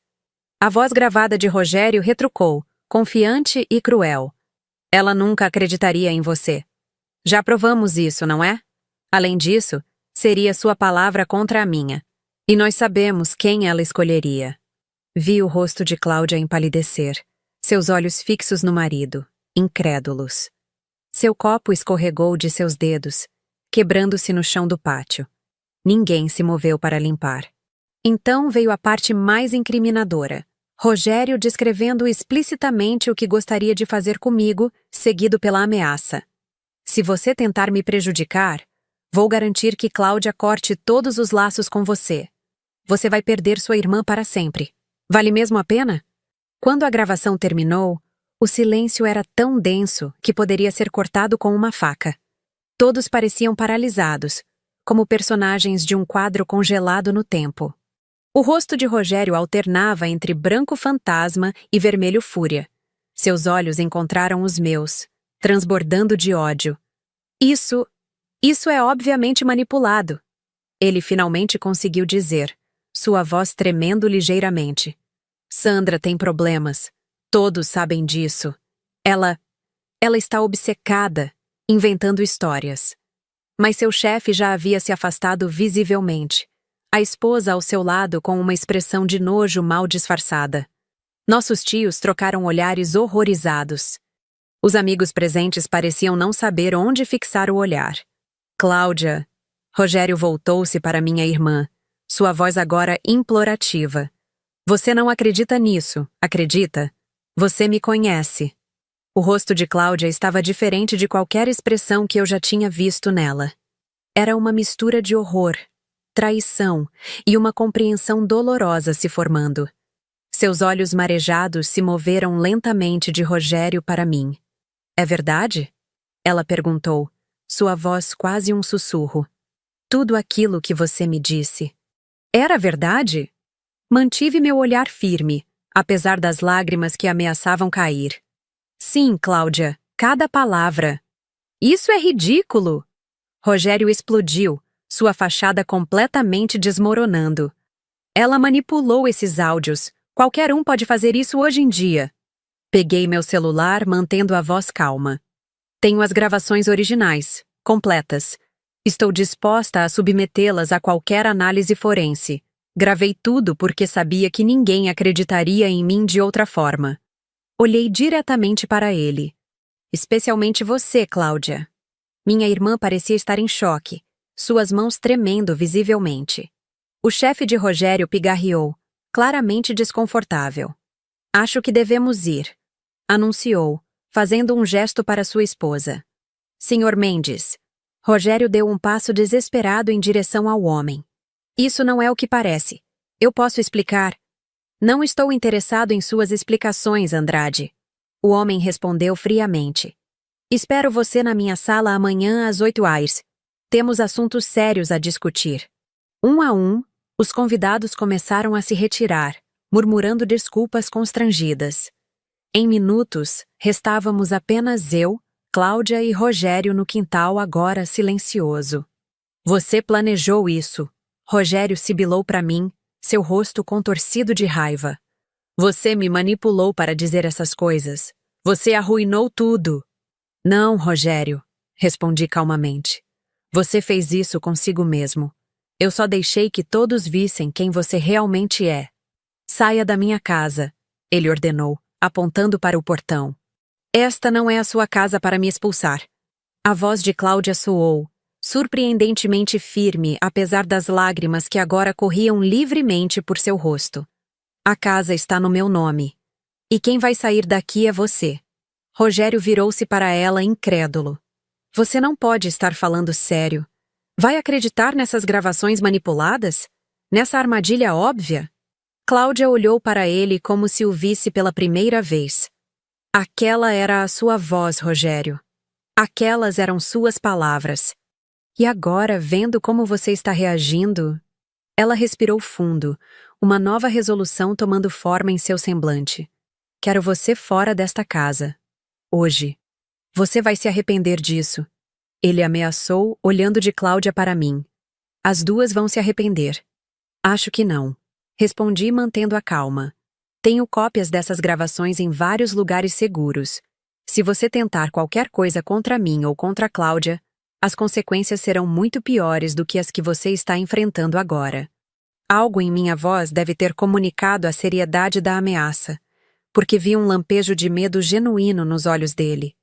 [SPEAKER 1] A voz gravada de Rogério retrucou, confiante e cruel: Ela nunca acreditaria em você. Já provamos isso, não é? Além disso, seria sua palavra contra a minha. E nós sabemos quem ela escolheria. Vi o rosto de Cláudia empalidecer, seus olhos fixos no marido, incrédulos. Seu copo escorregou de seus dedos, quebrando-se no chão do pátio. Ninguém se moveu para limpar. Então veio a parte mais incriminadora. Rogério descrevendo explicitamente o que gostaria de fazer comigo, seguido pela ameaça. Se você tentar me prejudicar, vou garantir que Cláudia corte todos os laços com você. Você vai perder sua irmã para sempre. Vale mesmo a pena? Quando a gravação terminou, o silêncio era tão denso que poderia ser cortado com uma faca. Todos pareciam paralisados, como personagens de um quadro congelado no tempo. O rosto de Rogério alternava entre branco fantasma e vermelho fúria. Seus olhos encontraram os meus, transbordando de ódio. Isso é obviamente manipulado. Ele finalmente conseguiu dizer, sua voz tremendo ligeiramente. Sandra tem problemas. Todos sabem disso. Ela está obcecada, inventando histórias. Mas seu chefe já havia se afastado visivelmente. A esposa ao seu lado com uma expressão de nojo mal disfarçada. Nossos tios trocaram olhares horrorizados. Os amigos presentes pareciam não saber onde fixar o olhar. Cláudia, Rogério voltou-se para minha irmã, sua voz agora implorativa. Você não acredita nisso, acredita? Você me conhece. O rosto de Cláudia estava diferente de qualquer expressão que eu já tinha visto nela. Era uma mistura de horror, traição e uma compreensão dolorosa se formando. Seus olhos marejados se moveram lentamente de Rogério para mim. É verdade? Ela perguntou, sua voz quase um sussurro. Tudo aquilo que você me disse. Era verdade? Mantive meu olhar firme, apesar das lágrimas que ameaçavam cair. Sim, Cláudia, cada palavra. Isso é ridículo! Rogério explodiu, sua fachada completamente desmoronando. Ela manipulou esses áudios. Qualquer um pode fazer isso hoje em dia. Peguei meu celular, mantendo a voz calma. Tenho as gravações originais, completas. Estou disposta a submetê-las a qualquer análise forense. Gravei tudo porque sabia que ninguém acreditaria em mim de outra forma. Olhei diretamente para ele. Especialmente você, Cláudia. Minha irmã parecia estar em choque, suas mãos tremendo visivelmente. O chefe de Rogério pigarreou, claramente desconfortável. Acho que devemos ir, anunciou, fazendo um gesto para sua esposa. Senhor Mendes. Rogério deu um passo desesperado em direção ao homem. Isso não é o que parece. Eu posso explicar. Não estou interessado em suas explicações, Andrade. O homem respondeu friamente. Espero você na minha sala amanhã às 8h. Temos assuntos sérios a discutir. Um a um, os convidados começaram a se retirar, murmurando desculpas constrangidas. Em minutos, restávamos apenas eu, Cláudia e Rogério no quintal agora silencioso. Você planejou isso. Rogério sibilou para mim, seu rosto contorcido de raiva. Você me manipulou para dizer essas coisas. Você arruinou tudo. Não, Rogério, respondi calmamente. Você fez isso consigo mesmo. Eu só deixei que todos vissem quem você realmente é. Saia da minha casa, ele ordenou, apontando para o portão. Esta não é a sua casa para me expulsar. A voz de Cláudia soou, surpreendentemente firme apesar das lágrimas que agora corriam livremente por seu rosto. A casa está no meu nome. E quem vai sair daqui é você. Rogério virou-se para ela incrédulo. Você não pode estar falando sério. Vai acreditar nessas gravações manipuladas? Nessa armadilha óbvia? Cláudia olhou para ele como se o visse pela primeira vez. Aquela era a sua voz, Rogério. Aquelas eram suas palavras. E agora, vendo como você está reagindo... Ela respirou fundo, uma nova resolução tomando forma em seu semblante. Quero você fora desta casa. Hoje. Você vai se arrepender disso. Ele ameaçou, olhando de Cláudia para mim. As duas vão se arrepender. Acho que não. Respondi mantendo a calma. Tenho cópias dessas gravações em vários lugares seguros. Se você tentar qualquer coisa contra mim ou contra Cláudia, as consequências serão muito piores do que as que você está enfrentando agora. Algo em minha voz deve ter comunicado a seriedade da ameaça, porque vi um lampejo de medo genuíno nos olhos dele.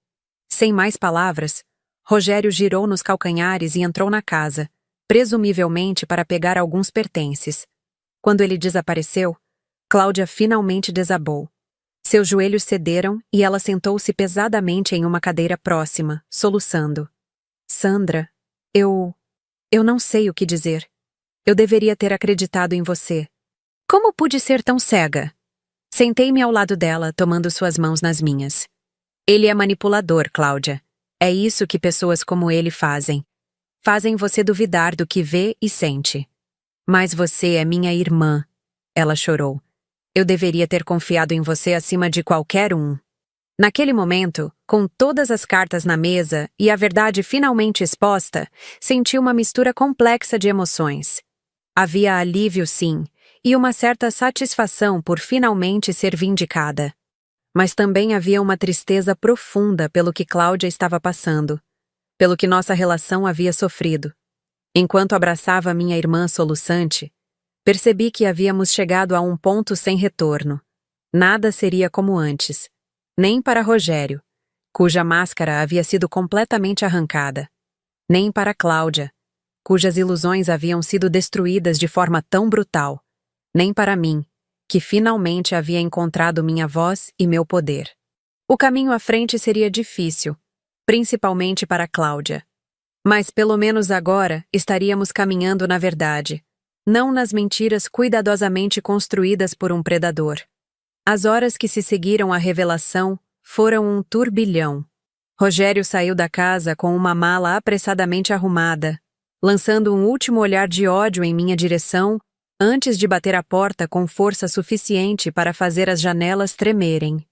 [SPEAKER 1] Sem mais palavras, Rogério girou nos calcanhares e entrou na casa, presumivelmente para pegar alguns pertences. Quando ele desapareceu, Cláudia finalmente desabou. Seus joelhos cederam e ela sentou-se pesadamente em uma cadeira próxima, soluçando. Sandra, eu não sei o que dizer. Eu deveria ter acreditado em você. Como pude ser tão cega? Sentei-me ao lado dela, tomando suas mãos nas minhas. Ele é manipulador, Cláudia. É isso que pessoas como ele fazem. Fazem você duvidar do que vê e sente. Mas você é minha irmã. Ela chorou. Eu deveria ter confiado em você acima de qualquer um. Naquele momento, com todas as cartas na mesa e a verdade finalmente exposta, senti uma mistura complexa de emoções. Havia alívio, sim, e uma certa satisfação por finalmente ser vindicada. Mas também havia uma tristeza profunda pelo que Cláudia estava passando, pelo que nossa relação havia sofrido. Enquanto abraçava minha irmã soluçante, percebi que havíamos chegado a um ponto sem retorno. Nada seria como antes. Nem para Rogério, cuja máscara havia sido completamente arrancada. Nem para Cláudia, cujas ilusões haviam sido destruídas de forma tão brutal, nem para mim, que finalmente havia encontrado minha voz e meu poder. O caminho à frente seria difícil, principalmente para Cláudia. Mas pelo menos agora estaríamos caminhando na verdade, não nas mentiras cuidadosamente construídas por um predador. As horas que se seguiram à revelação foram um turbilhão. Rogério saiu da casa com uma mala apressadamente arrumada, lançando um último olhar de ódio em minha direção antes de bater a porta com força suficiente para fazer as janelas tremerem.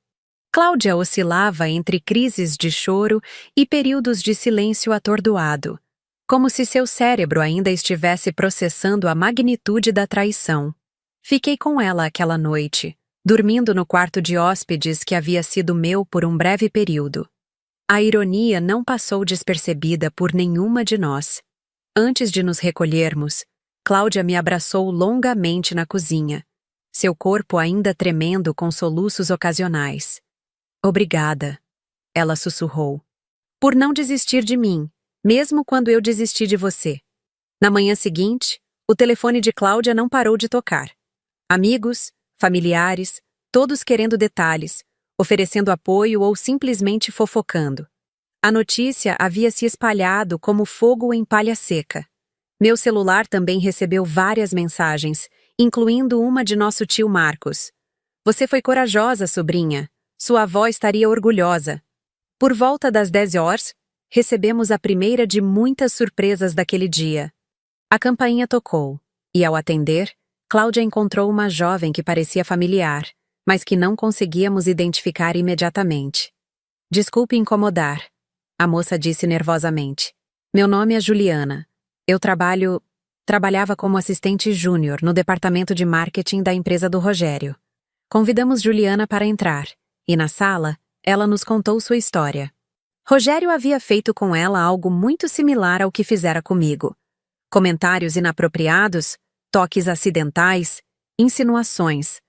[SPEAKER 1] Cláudia oscilava entre crises de choro e períodos de silêncio atordoado, como se seu cérebro ainda estivesse processando a magnitude da traição. Fiquei com ela aquela noite, dormindo no quarto de hóspedes que havia sido meu por um breve período. A ironia não passou despercebida por nenhuma de nós. Antes de nos recolhermos, Cláudia me abraçou longamente na cozinha, seu corpo ainda tremendo com soluços ocasionais. Obrigada, ela sussurrou, por não desistir de mim, mesmo quando eu desisti de você. Na manhã seguinte, o telefone de Cláudia não parou de tocar. Amigos, familiares, todos querendo detalhes, oferecendo apoio ou simplesmente fofocando. A notícia havia se espalhado como fogo em palha seca. Meu celular também recebeu várias mensagens, incluindo uma de nosso tio Marcos. Você foi corajosa, sobrinha. Sua avó estaria orgulhosa. Por volta das 10 horas, recebemos a primeira de muitas surpresas daquele dia. A campainha tocou, e ao atender, Cláudia encontrou uma jovem que parecia familiar, mas que não conseguíamos identificar imediatamente. Desculpe incomodar, a moça disse nervosamente. Meu nome é Juliana. Eu trabalhava como assistente júnior no departamento de marketing da empresa do Rogério. Convidamos Juliana para entrar, e na sala, ela nos contou sua história. Rogério havia feito com ela algo muito similar ao que fizera comigo. Comentários inapropriados, toques acidentais, insinuações.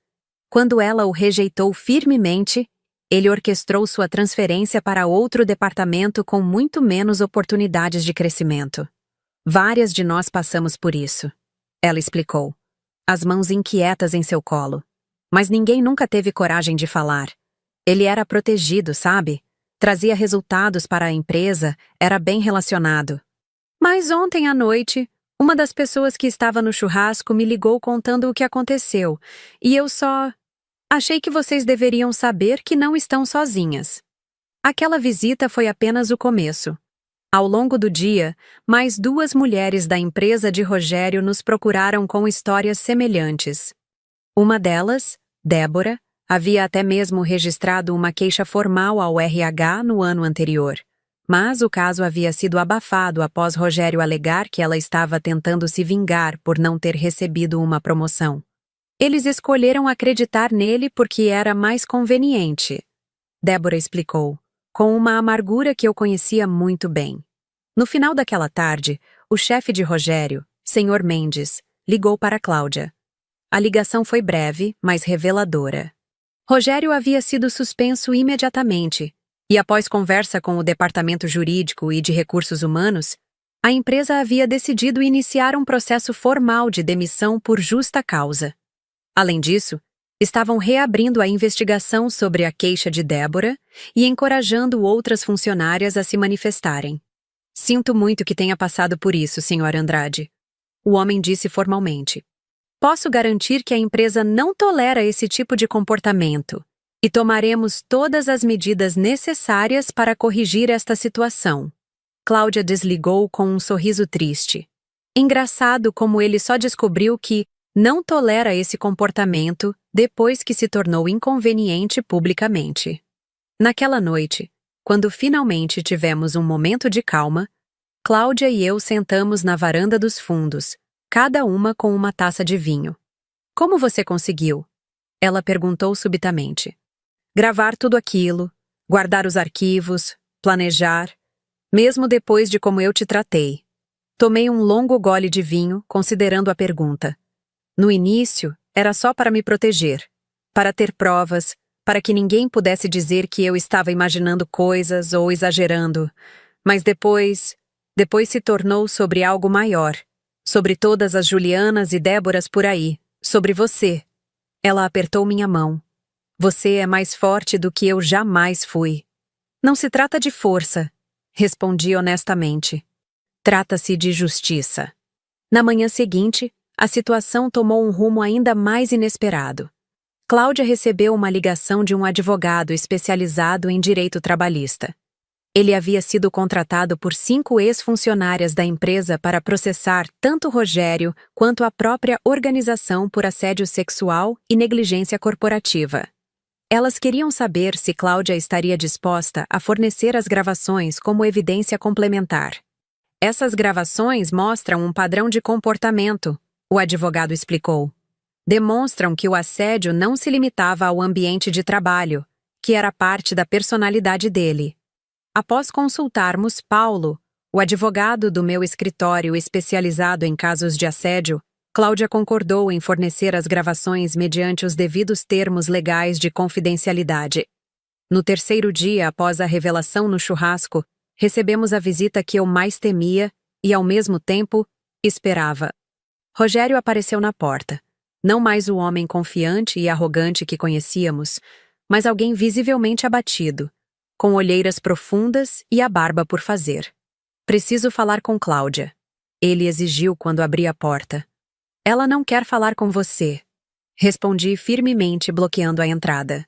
[SPEAKER 1] Quando ela o rejeitou firmemente, ele orquestrou sua transferência para outro departamento com muito menos oportunidades de crescimento. Várias de nós passamos por isso, ela explicou, as mãos inquietas em seu colo. Mas ninguém nunca teve coragem de falar. Ele era protegido, sabe? Trazia resultados para a empresa, era bem relacionado. Mas ontem à noite, uma das pessoas que estava no churrasco me ligou contando o que aconteceu, e eu só... Achei que vocês deveriam saber que não estão sozinhas. Aquela visita foi apenas o começo. Ao longo do dia, mais 2 mulheres da empresa de Rogério nos procuraram com histórias semelhantes. Uma delas, Débora, havia até mesmo registrado uma queixa formal ao RH no ano anterior. Mas o caso havia sido abafado após Rogério alegar que ela estava tentando se vingar por não ter recebido uma promoção. Eles escolheram acreditar nele porque era mais conveniente, Débora explicou, com uma amargura que eu conhecia muito bem. No final daquela tarde, o chefe de Rogério, Sr. Mendes, ligou para Cláudia. A ligação foi breve, mas reveladora. Rogério havia sido suspenso imediatamente, e após conversa com o Departamento Jurídico e de Recursos Humanos, a empresa havia decidido iniciar um processo formal de demissão por justa causa. Além disso, estavam reabrindo a investigação sobre a queixa de Débora e encorajando outras funcionárias a se manifestarem. Sinto muito que tenha passado por isso, Sr. Andrade. O homem disse formalmente. Posso garantir que a empresa não tolera esse tipo de comportamento e tomaremos todas as medidas necessárias para corrigir esta situação. Cláudia desligou com um sorriso triste. Engraçado como ele só descobriu que não tolera esse comportamento depois que se tornou inconveniente publicamente. Naquela noite, quando finalmente tivemos um momento de calma, Cláudia e eu sentamos na varanda dos fundos, cada uma com uma taça de vinho. Como você conseguiu? Ela perguntou subitamente. Gravar tudo aquilo, guardar os arquivos, planejar, mesmo depois de como eu te tratei. Tomei um longo gole de vinho, considerando a pergunta. No início, era só para me proteger, para ter provas, para que ninguém pudesse dizer que eu estava imaginando coisas ou exagerando. Mas depois, Depois se tornou sobre algo maior, sobre todas as Julianas e Déboras por aí, sobre você. Ela apertou minha mão. Você é mais forte do que eu jamais fui. Não se trata de força, respondi honestamente. Trata-se de justiça. Na manhã seguinte, a situação tomou um rumo ainda mais inesperado. Cláudia recebeu uma ligação de um advogado especializado em direito trabalhista. Ele havia sido contratado por 5 ex-funcionárias da empresa para processar tanto Rogério quanto a própria organização por assédio sexual e negligência corporativa. Elas queriam saber se Cláudia estaria disposta a fornecer as gravações como evidência complementar. Essas gravações mostram um padrão de comportamento, o advogado explicou. Demonstram que o assédio não se limitava ao ambiente de trabalho, que era parte da personalidade dele. Após consultarmos Paulo, o advogado do meu escritório especializado em casos de assédio, Cláudia concordou em fornecer as gravações mediante os devidos termos legais de confidencialidade. No terceiro dia após a revelação no churrasco, recebemos a visita que eu mais temia e, ao mesmo tempo, esperava. Rogério apareceu na porta. Não mais o homem confiante e arrogante que conhecíamos, mas alguém visivelmente abatido, com olheiras profundas e a barba por fazer. Preciso falar com Cláudia. Ele exigiu quando abri a porta. Ela não quer falar com você. Respondi firmemente, bloqueando a entrada.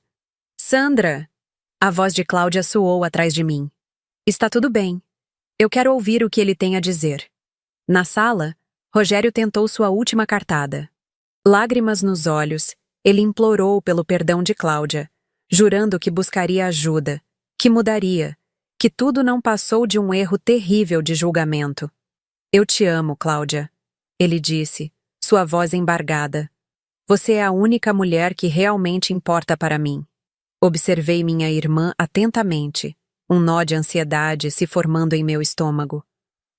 [SPEAKER 1] Sandra! A voz de Cláudia soou atrás de mim. Está tudo bem. Eu quero ouvir o que ele tem a dizer. Na sala, Rogério tentou sua última cartada. Lágrimas nos olhos, ele implorou pelo perdão de Cláudia, jurando que buscaria ajuda, que mudaria, que tudo não passou de um erro terrível de julgamento. Eu te amo, Cláudia, ele disse, sua voz embargada. Você é a única mulher que realmente importa para mim. Observei minha irmã atentamente, um nó de ansiedade se formando em meu estômago.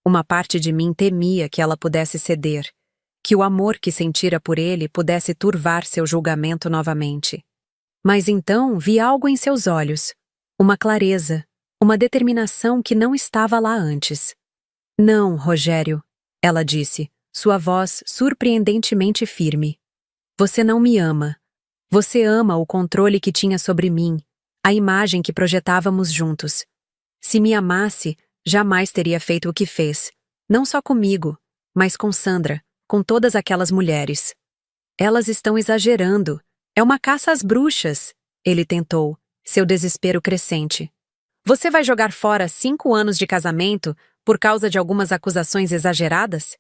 [SPEAKER 1] Uma parte de mim temia que ela pudesse ceder, que o amor que sentira por ele pudesse turvar seu julgamento novamente. Mas então vi algo em seus olhos, uma clareza, uma determinação que não estava lá antes. Não, Rogério, ela disse, sua voz surpreendentemente firme. Você não me ama. Você ama o controle que tinha sobre mim, a imagem que projetávamos juntos. Se me amasse, jamais teria feito o que fez, não só comigo, mas com Sandra, com todas aquelas mulheres. Elas estão exagerando. É uma caça às bruxas, ele tentou, seu desespero crescente. Você vai jogar fora 5 anos de casamento por causa de algumas acusações exageradas?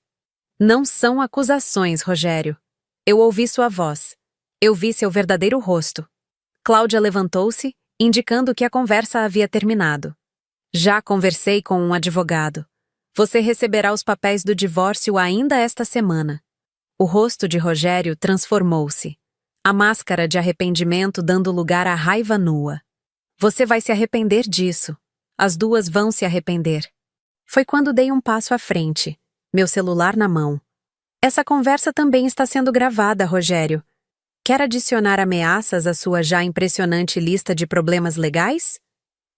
[SPEAKER 1] Não são acusações, Rogério. Eu ouvi sua voz. Eu vi seu verdadeiro rosto. Cláudia levantou-se, indicando que a conversa havia terminado. Já conversei com um advogado. Você receberá os papéis do divórcio ainda esta semana. O rosto de Rogério transformou-se. A máscara de arrependimento dando lugar à raiva nua. Você vai se arrepender disso. As duas vão se arrepender. Foi quando dei um passo à frente, meu celular na mão. Essa conversa também está sendo gravada, Rogério. Quer adicionar ameaças à sua já impressionante lista de problemas legais?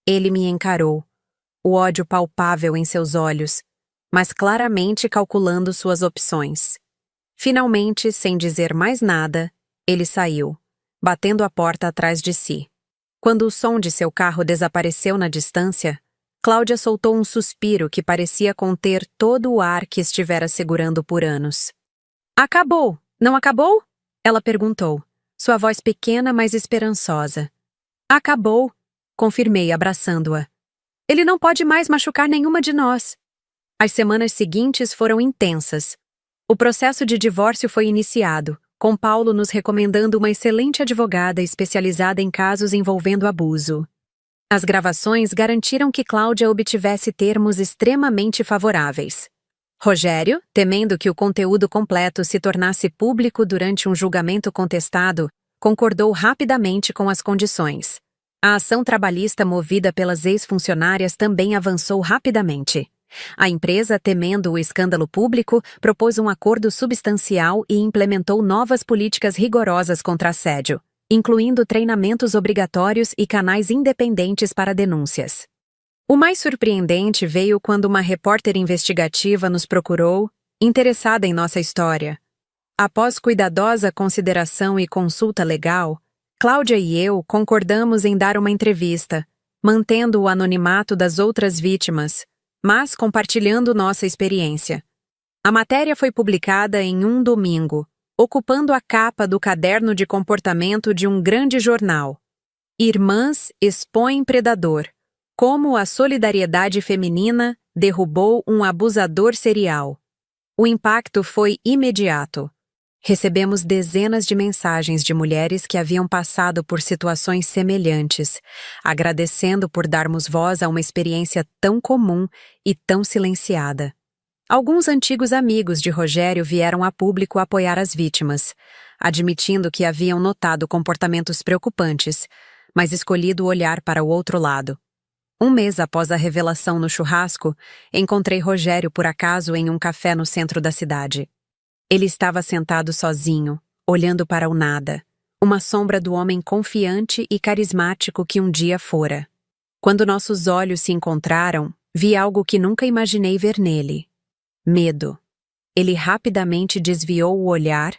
[SPEAKER 1] Ele me encarou, o ódio palpável em seus olhos, mas claramente calculando suas opções. Finalmente, sem dizer mais nada, ele saiu, batendo a porta atrás de si. Quando o som de seu carro desapareceu na distância, Cláudia soltou um suspiro que parecia conter todo o ar que estivera segurando por anos. Acabou, não acabou? Ela perguntou, sua voz pequena, mas esperançosa. Acabou, confirmei, abraçando-a. Ele não pode mais machucar nenhuma de nós. As semanas seguintes foram intensas. O processo de divórcio foi iniciado, com Paulo nos recomendando uma excelente advogada especializada em casos envolvendo abuso. As gravações garantiram que Cláudia obtivesse termos extremamente favoráveis. Rogério, temendo que o conteúdo completo se tornasse público durante um julgamento contestado, concordou rapidamente com as condições. A ação trabalhista movida pelas ex-funcionárias também avançou rapidamente. A empresa, temendo o escândalo público, propôs um acordo substancial e implementou novas políticas rigorosas contra assédio, incluindo treinamentos obrigatórios e canais independentes para denúncias. O mais surpreendente veio quando uma repórter investigativa nos procurou, interessada em nossa história. Após cuidadosa consideração e consulta legal, Cláudia e eu concordamos em dar uma entrevista, mantendo o anonimato das outras vítimas, mas compartilhando nossa experiência. A matéria foi publicada em um domingo, ocupando a capa do caderno de comportamento de um grande jornal. Irmãs expõem predador. Como a solidariedade feminina derrubou um abusador serial. O impacto foi imediato. Recebemos dezenas de mensagens de mulheres que haviam passado por situações semelhantes, agradecendo por darmos voz a uma experiência tão comum e tão silenciada. Alguns antigos amigos de Rogério vieram a público apoiar as vítimas, admitindo que haviam notado comportamentos preocupantes, mas escolhido olhar para o outro lado. Um mês após a revelação no churrasco, encontrei Rogério por acaso em um café no centro da cidade. Ele estava sentado sozinho, olhando para o nada, uma sombra do homem confiante e carismático que um dia fora. Quando nossos olhos se encontraram, vi algo que nunca imaginei ver nele. Medo. Ele rapidamente desviou o olhar,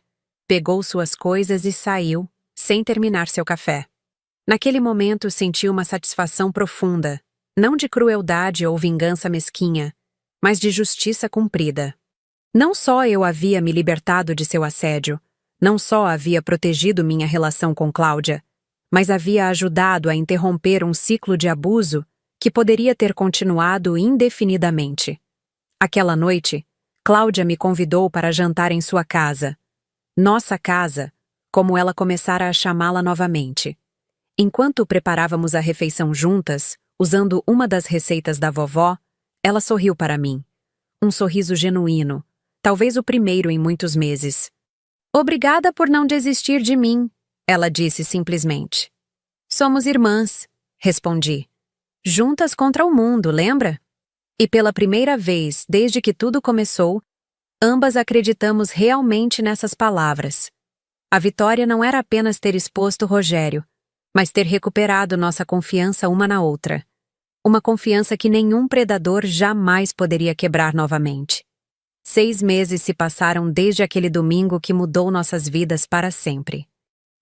[SPEAKER 1] pegou suas coisas e saiu, sem terminar seu café. Naquele momento senti uma satisfação profunda, não de crueldade ou vingança mesquinha, mas de justiça cumprida. Não só eu havia me libertado de seu assédio, não só havia protegido minha relação com Cláudia, mas havia ajudado a interromper um ciclo de abuso que poderia ter continuado indefinidamente. Aquela noite, Cláudia me convidou para jantar em sua casa. Nossa casa, como ela começara a chamá-la novamente. Enquanto preparávamos a refeição juntas, usando uma das receitas da vovó, ela sorriu para mim. Um sorriso genuíno, talvez o primeiro em muitos meses. Obrigada por não desistir de mim, ela disse simplesmente. Somos irmãs, respondi. Juntas contra o mundo, lembra? E pela primeira vez, desde que tudo começou, ambas acreditamos realmente nessas palavras. A vitória não era apenas ter exposto Rogério, mas ter recuperado nossa confiança uma na outra. Uma confiança que nenhum predador jamais poderia quebrar novamente. 6 meses se passaram desde aquele domingo que mudou nossas vidas para sempre.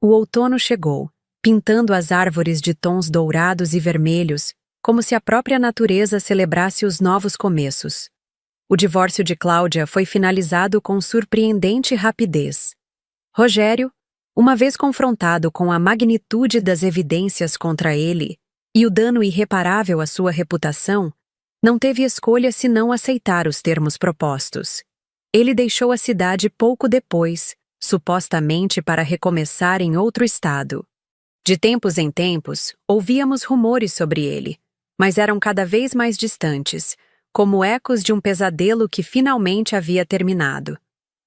[SPEAKER 1] O outono chegou, pintando as árvores de tons dourados e vermelhos, como se a própria natureza celebrasse os novos começos. O divórcio de Cláudia foi finalizado com surpreendente rapidez. Rogério, uma vez confrontado com a magnitude das evidências contra ele e o dano irreparável à sua reputação, não teve escolha senão aceitar os termos propostos. Ele deixou a cidade pouco depois, supostamente para recomeçar em outro estado. De tempos em tempos, ouvíamos rumores sobre ele, mas eram cada vez mais distantes, como ecos de um pesadelo que finalmente havia terminado.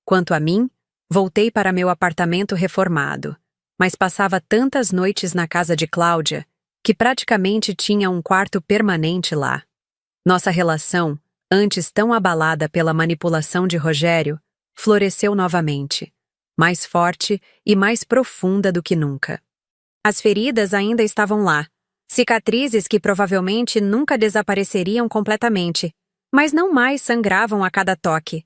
[SPEAKER 1] Quanto a mim, voltei para meu apartamento reformado, mas passava tantas noites na casa de Cláudia que praticamente tinha um quarto permanente lá. Nossa relação, antes tão abalada pela manipulação de Rogério, floresceu novamente, mais forte e mais profunda do que nunca. As feridas ainda estavam lá, cicatrizes que provavelmente nunca desapareceriam completamente, mas não mais sangravam a cada toque.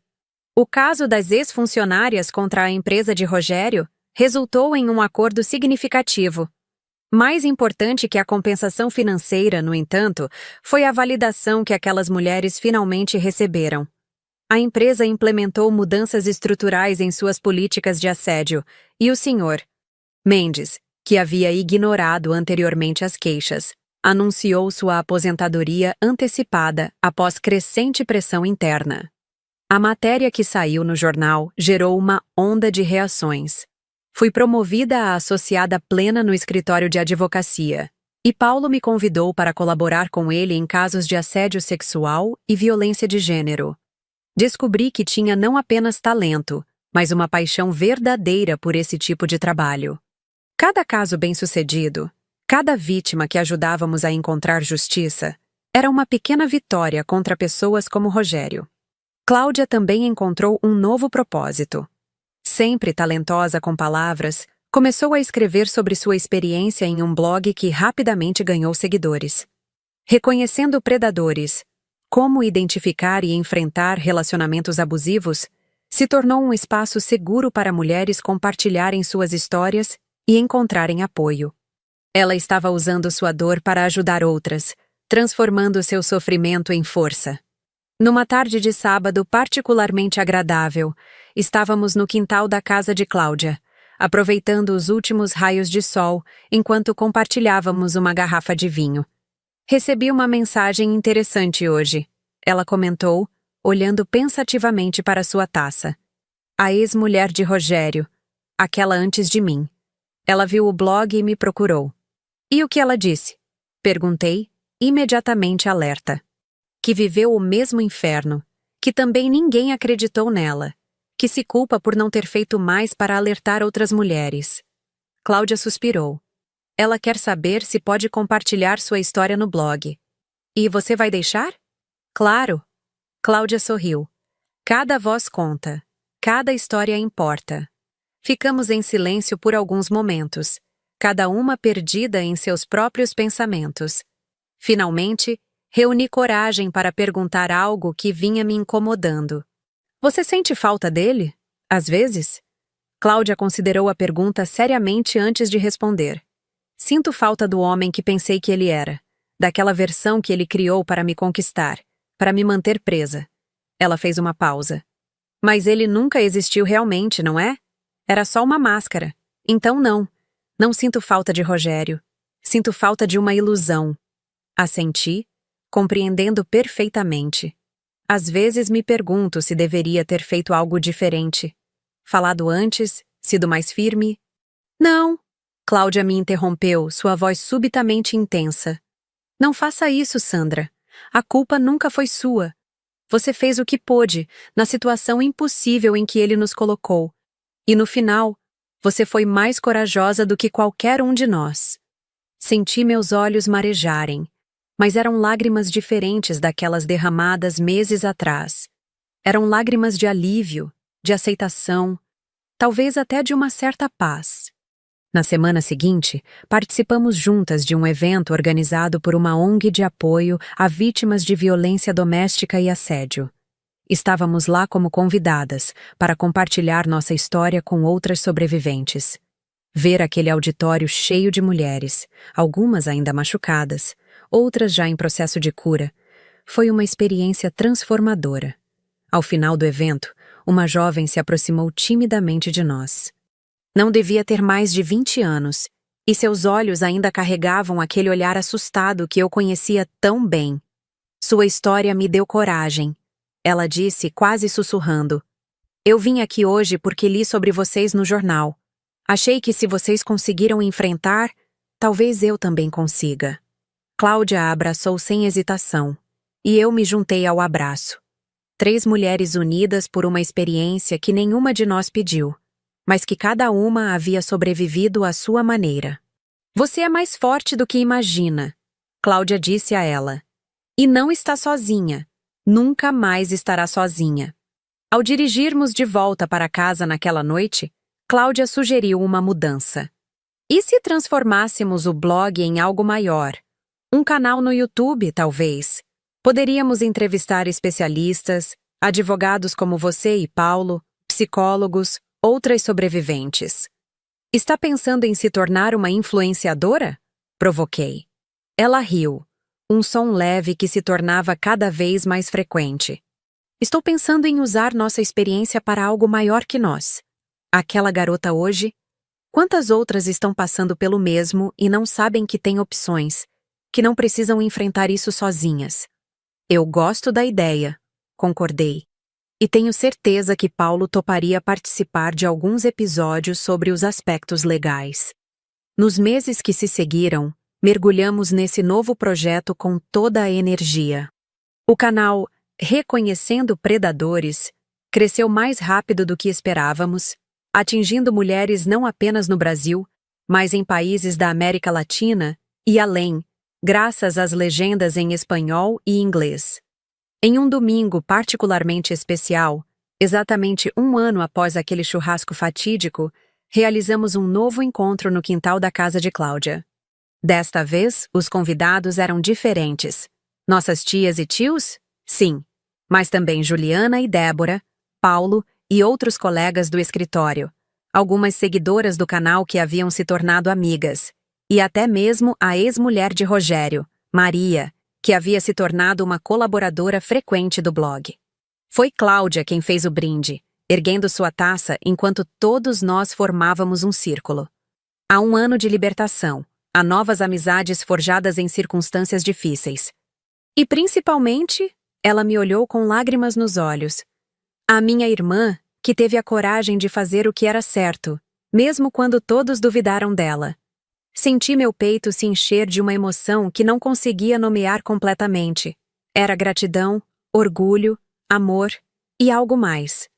[SPEAKER 1] O caso das ex-funcionárias contra a empresa de Rogério resultou em um acordo significativo. Mais importante que a compensação financeira, no entanto, foi a validação que aquelas mulheres finalmente receberam. A empresa implementou mudanças estruturais em suas políticas de assédio, e o Sr. Mendes, que havia ignorado anteriormente as queixas, anunciou sua aposentadoria antecipada após crescente pressão interna. A matéria que saiu no jornal gerou uma onda de reações. Fui promovida a associada plena no escritório de advocacia, e Paulo me convidou para colaborar com ele em casos de assédio sexual e violência de gênero. Descobri que tinha não apenas talento, mas uma paixão verdadeira por esse tipo de trabalho. Cada caso bem-sucedido, cada vítima que ajudávamos a encontrar justiça, era uma pequena vitória contra pessoas como Rogério. Cláudia também encontrou um novo propósito. Sempre talentosa com palavras, começou a escrever sobre sua experiência em um blog que rapidamente ganhou seguidores. Reconhecendo predadores, como identificar e enfrentar relacionamentos abusivos, se tornou um espaço seguro para mulheres compartilharem suas histórias e encontrarem apoio. Ela estava usando sua dor para ajudar outras, transformando seu sofrimento em força. Numa tarde de sábado particularmente agradável, estávamos no quintal da casa de Cláudia, aproveitando os últimos raios de sol enquanto compartilhávamos uma garrafa de vinho. Recebi uma mensagem interessante hoje, ela comentou, olhando pensativamente para sua taça. A ex-mulher de Rogério, aquela antes de mim. Ela viu o blog e me procurou. E o que ela disse? Perguntei, imediatamente alerta. Que viveu o mesmo inferno, que também ninguém acreditou nela, que se culpa por não ter feito mais para alertar outras mulheres. Cláudia suspirou. Ela quer saber se pode compartilhar sua história no blog. E você vai deixar? Claro. Cláudia sorriu. Cada voz conta. Cada história importa. Ficamos em silêncio por alguns momentos, cada uma perdida em seus próprios pensamentos. Finalmente, reuni coragem para perguntar algo que vinha me incomodando. Você sente falta dele? Às vezes? Cláudia considerou a pergunta seriamente antes de responder. Sinto falta do homem que pensei que ele era, daquela versão que ele criou para me conquistar, para me manter presa. Ela fez uma pausa. Mas ele nunca existiu realmente, não é? Era só uma máscara. Então não. Não sinto falta de Rogério. Sinto falta de uma ilusão. Assenti, compreendendo perfeitamente. Às vezes me pergunto se deveria ter feito algo diferente. Falado antes, sido mais firme. Não. Cláudia me interrompeu, sua voz subitamente intensa. Não faça isso, Sandra. A culpa nunca foi sua. Você fez o que pôde, na situação impossível em que ele nos colocou. E no final, você foi mais corajosa do que qualquer um de nós. Senti meus olhos marejarem, mas eram lágrimas diferentes daquelas derramadas meses atrás. Eram lágrimas de alívio, de aceitação, talvez até de uma certa paz. Na semana seguinte, participamos juntas de um evento organizado por uma ONG de apoio a vítimas de violência doméstica e assédio. Estávamos lá como convidadas para compartilhar nossa história com outras sobreviventes. Ver aquele auditório cheio de mulheres, algumas ainda machucadas, outras já em processo de cura, foi uma experiência transformadora. Ao final do evento, uma jovem se aproximou timidamente de nós. Não devia ter mais de 20 anos, e seus olhos ainda carregavam aquele olhar assustado que eu conhecia tão bem. Sua história me deu coragem. Ela disse, quase sussurrando. Eu vim aqui hoje porque li sobre vocês no jornal. Achei que se vocês conseguiram enfrentar, talvez eu também consiga. Cláudia a abraçou sem hesitação, e eu me juntei ao abraço. 3 mulheres unidas por uma experiência que nenhuma de nós pediu, mas que cada uma havia sobrevivido à sua maneira. Você é mais forte do que imagina, Cláudia disse a ela. E não está sozinha. Nunca mais estará sozinha. Ao dirigirmos de volta para casa naquela noite, Cláudia sugeriu uma mudança. E se transformássemos o blog em algo maior? Um canal no YouTube, talvez. Poderíamos entrevistar especialistas, advogados como você e Paulo, psicólogos, outras sobreviventes. Está pensando em se tornar uma influenciadora? Provoquei. Ela riu, um som leve que se tornava cada vez mais frequente. Estou pensando em usar nossa experiência para algo maior que nós. Aquela garota hoje? Quantas outras estão passando pelo mesmo e não sabem que têm opções, que não precisam enfrentar isso sozinhas? Eu gosto da ideia, concordei. E tenho certeza que Paulo toparia participar de alguns episódios sobre os aspectos legais. Nos meses que se seguiram, mergulhamos nesse novo projeto com toda a energia. O canal Reconhecendo Predadores cresceu mais rápido do que esperávamos, atingindo mulheres não apenas no Brasil, mas em países da América Latina e além, graças às legendas em espanhol e inglês. Em um domingo particularmente especial, exatamente 1 ano após aquele churrasco fatídico, realizamos um novo encontro no quintal da casa de Cláudia. Desta vez, os convidados eram diferentes. Nossas tias e tios? Sim. Mas também Juliana e Débora, Paulo e outros colegas do escritório. Algumas seguidoras do canal que haviam se tornado amigas. E até mesmo a ex-mulher de Rogério, Maria, que havia se tornado uma colaboradora frequente do blog. Foi Cláudia quem fez o brinde, erguendo sua taça enquanto todos nós formávamos um círculo. Há um ano de libertação, há novas amizades forjadas em circunstâncias difíceis. E principalmente, ela me olhou com lágrimas nos olhos. A minha irmã, que teve a coragem de fazer o que era certo, mesmo quando todos duvidaram dela. Senti meu peito se encher de uma emoção que não conseguia nomear completamente. Era gratidão, orgulho, amor e algo mais.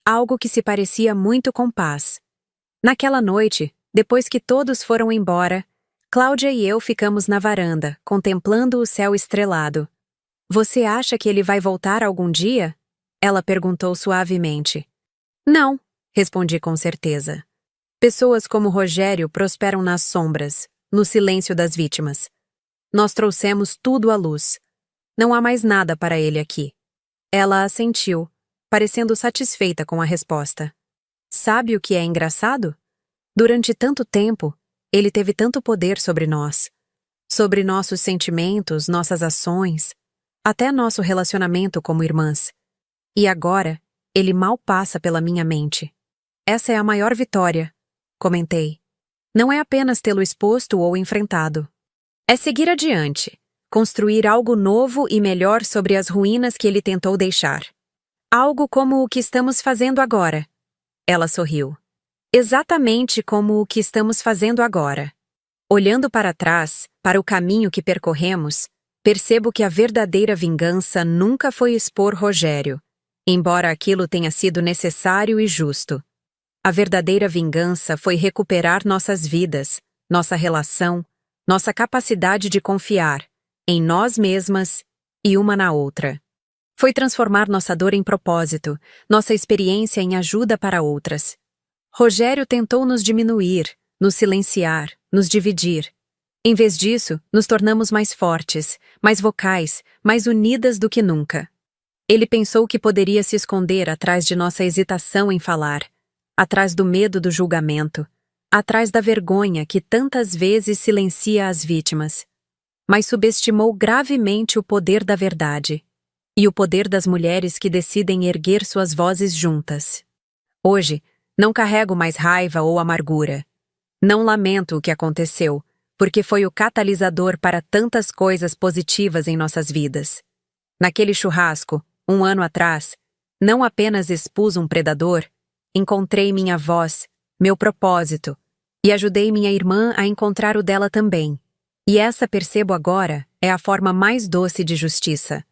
[SPEAKER 1] Algo que se parecia muito com paz. Naquela noite, depois que todos foram embora, Cláudia e eu ficamos na varanda, contemplando o céu estrelado. Você acha que ele vai voltar algum dia? Ela perguntou suavemente. Não, respondi com certeza. Pessoas como Rogério prosperam nas sombras, no silêncio das vítimas. Nós trouxemos tudo à luz. Não há mais nada para ele aqui. Ela assentiu, parecendo satisfeita com a resposta. Sabe o que é engraçado? Durante tanto tempo, ele teve tanto poder sobre nós. Sobre nossos sentimentos, nossas ações, até nosso relacionamento como irmãs. E agora, ele mal passa pela minha mente. Essa é a maior vitória, comentei. Não é apenas tê-lo exposto ou enfrentado. É seguir adiante, construir algo novo e melhor sobre as ruínas que ele tentou deixar. Algo como o que estamos fazendo agora. Ela sorriu. Exatamente como o que estamos fazendo agora. Olhando para trás, para o caminho que percorremos, percebo que a verdadeira vingança nunca foi expor Rogério, embora aquilo tenha sido necessário e justo. A verdadeira vingança foi recuperar nossas vidas, nossa relação, nossa capacidade de confiar em nós mesmas e uma na outra. Foi transformar nossa dor em propósito, nossa experiência em ajuda para outras. Rogério tentou nos diminuir, nos silenciar, nos dividir. Em vez disso, nos tornamos mais fortes, mais vocais, mais unidas do que nunca. Ele pensou que poderia se esconder atrás de nossa hesitação em falar, atrás do medo do julgamento, atrás da vergonha que tantas vezes silencia as vítimas. Mas subestimou gravemente o poder da verdade e o poder das mulheres que decidem erguer suas vozes juntas. Hoje, não carrego mais raiva ou amargura. Não lamento o que aconteceu, porque foi o catalisador para tantas coisas positivas em nossas vidas. Naquele churrasco, um ano atrás, não apenas expus um predador, encontrei minha voz, meu propósito, e ajudei minha irmã a encontrar o dela também. E essa, percebo agora, é a forma mais doce de justiça.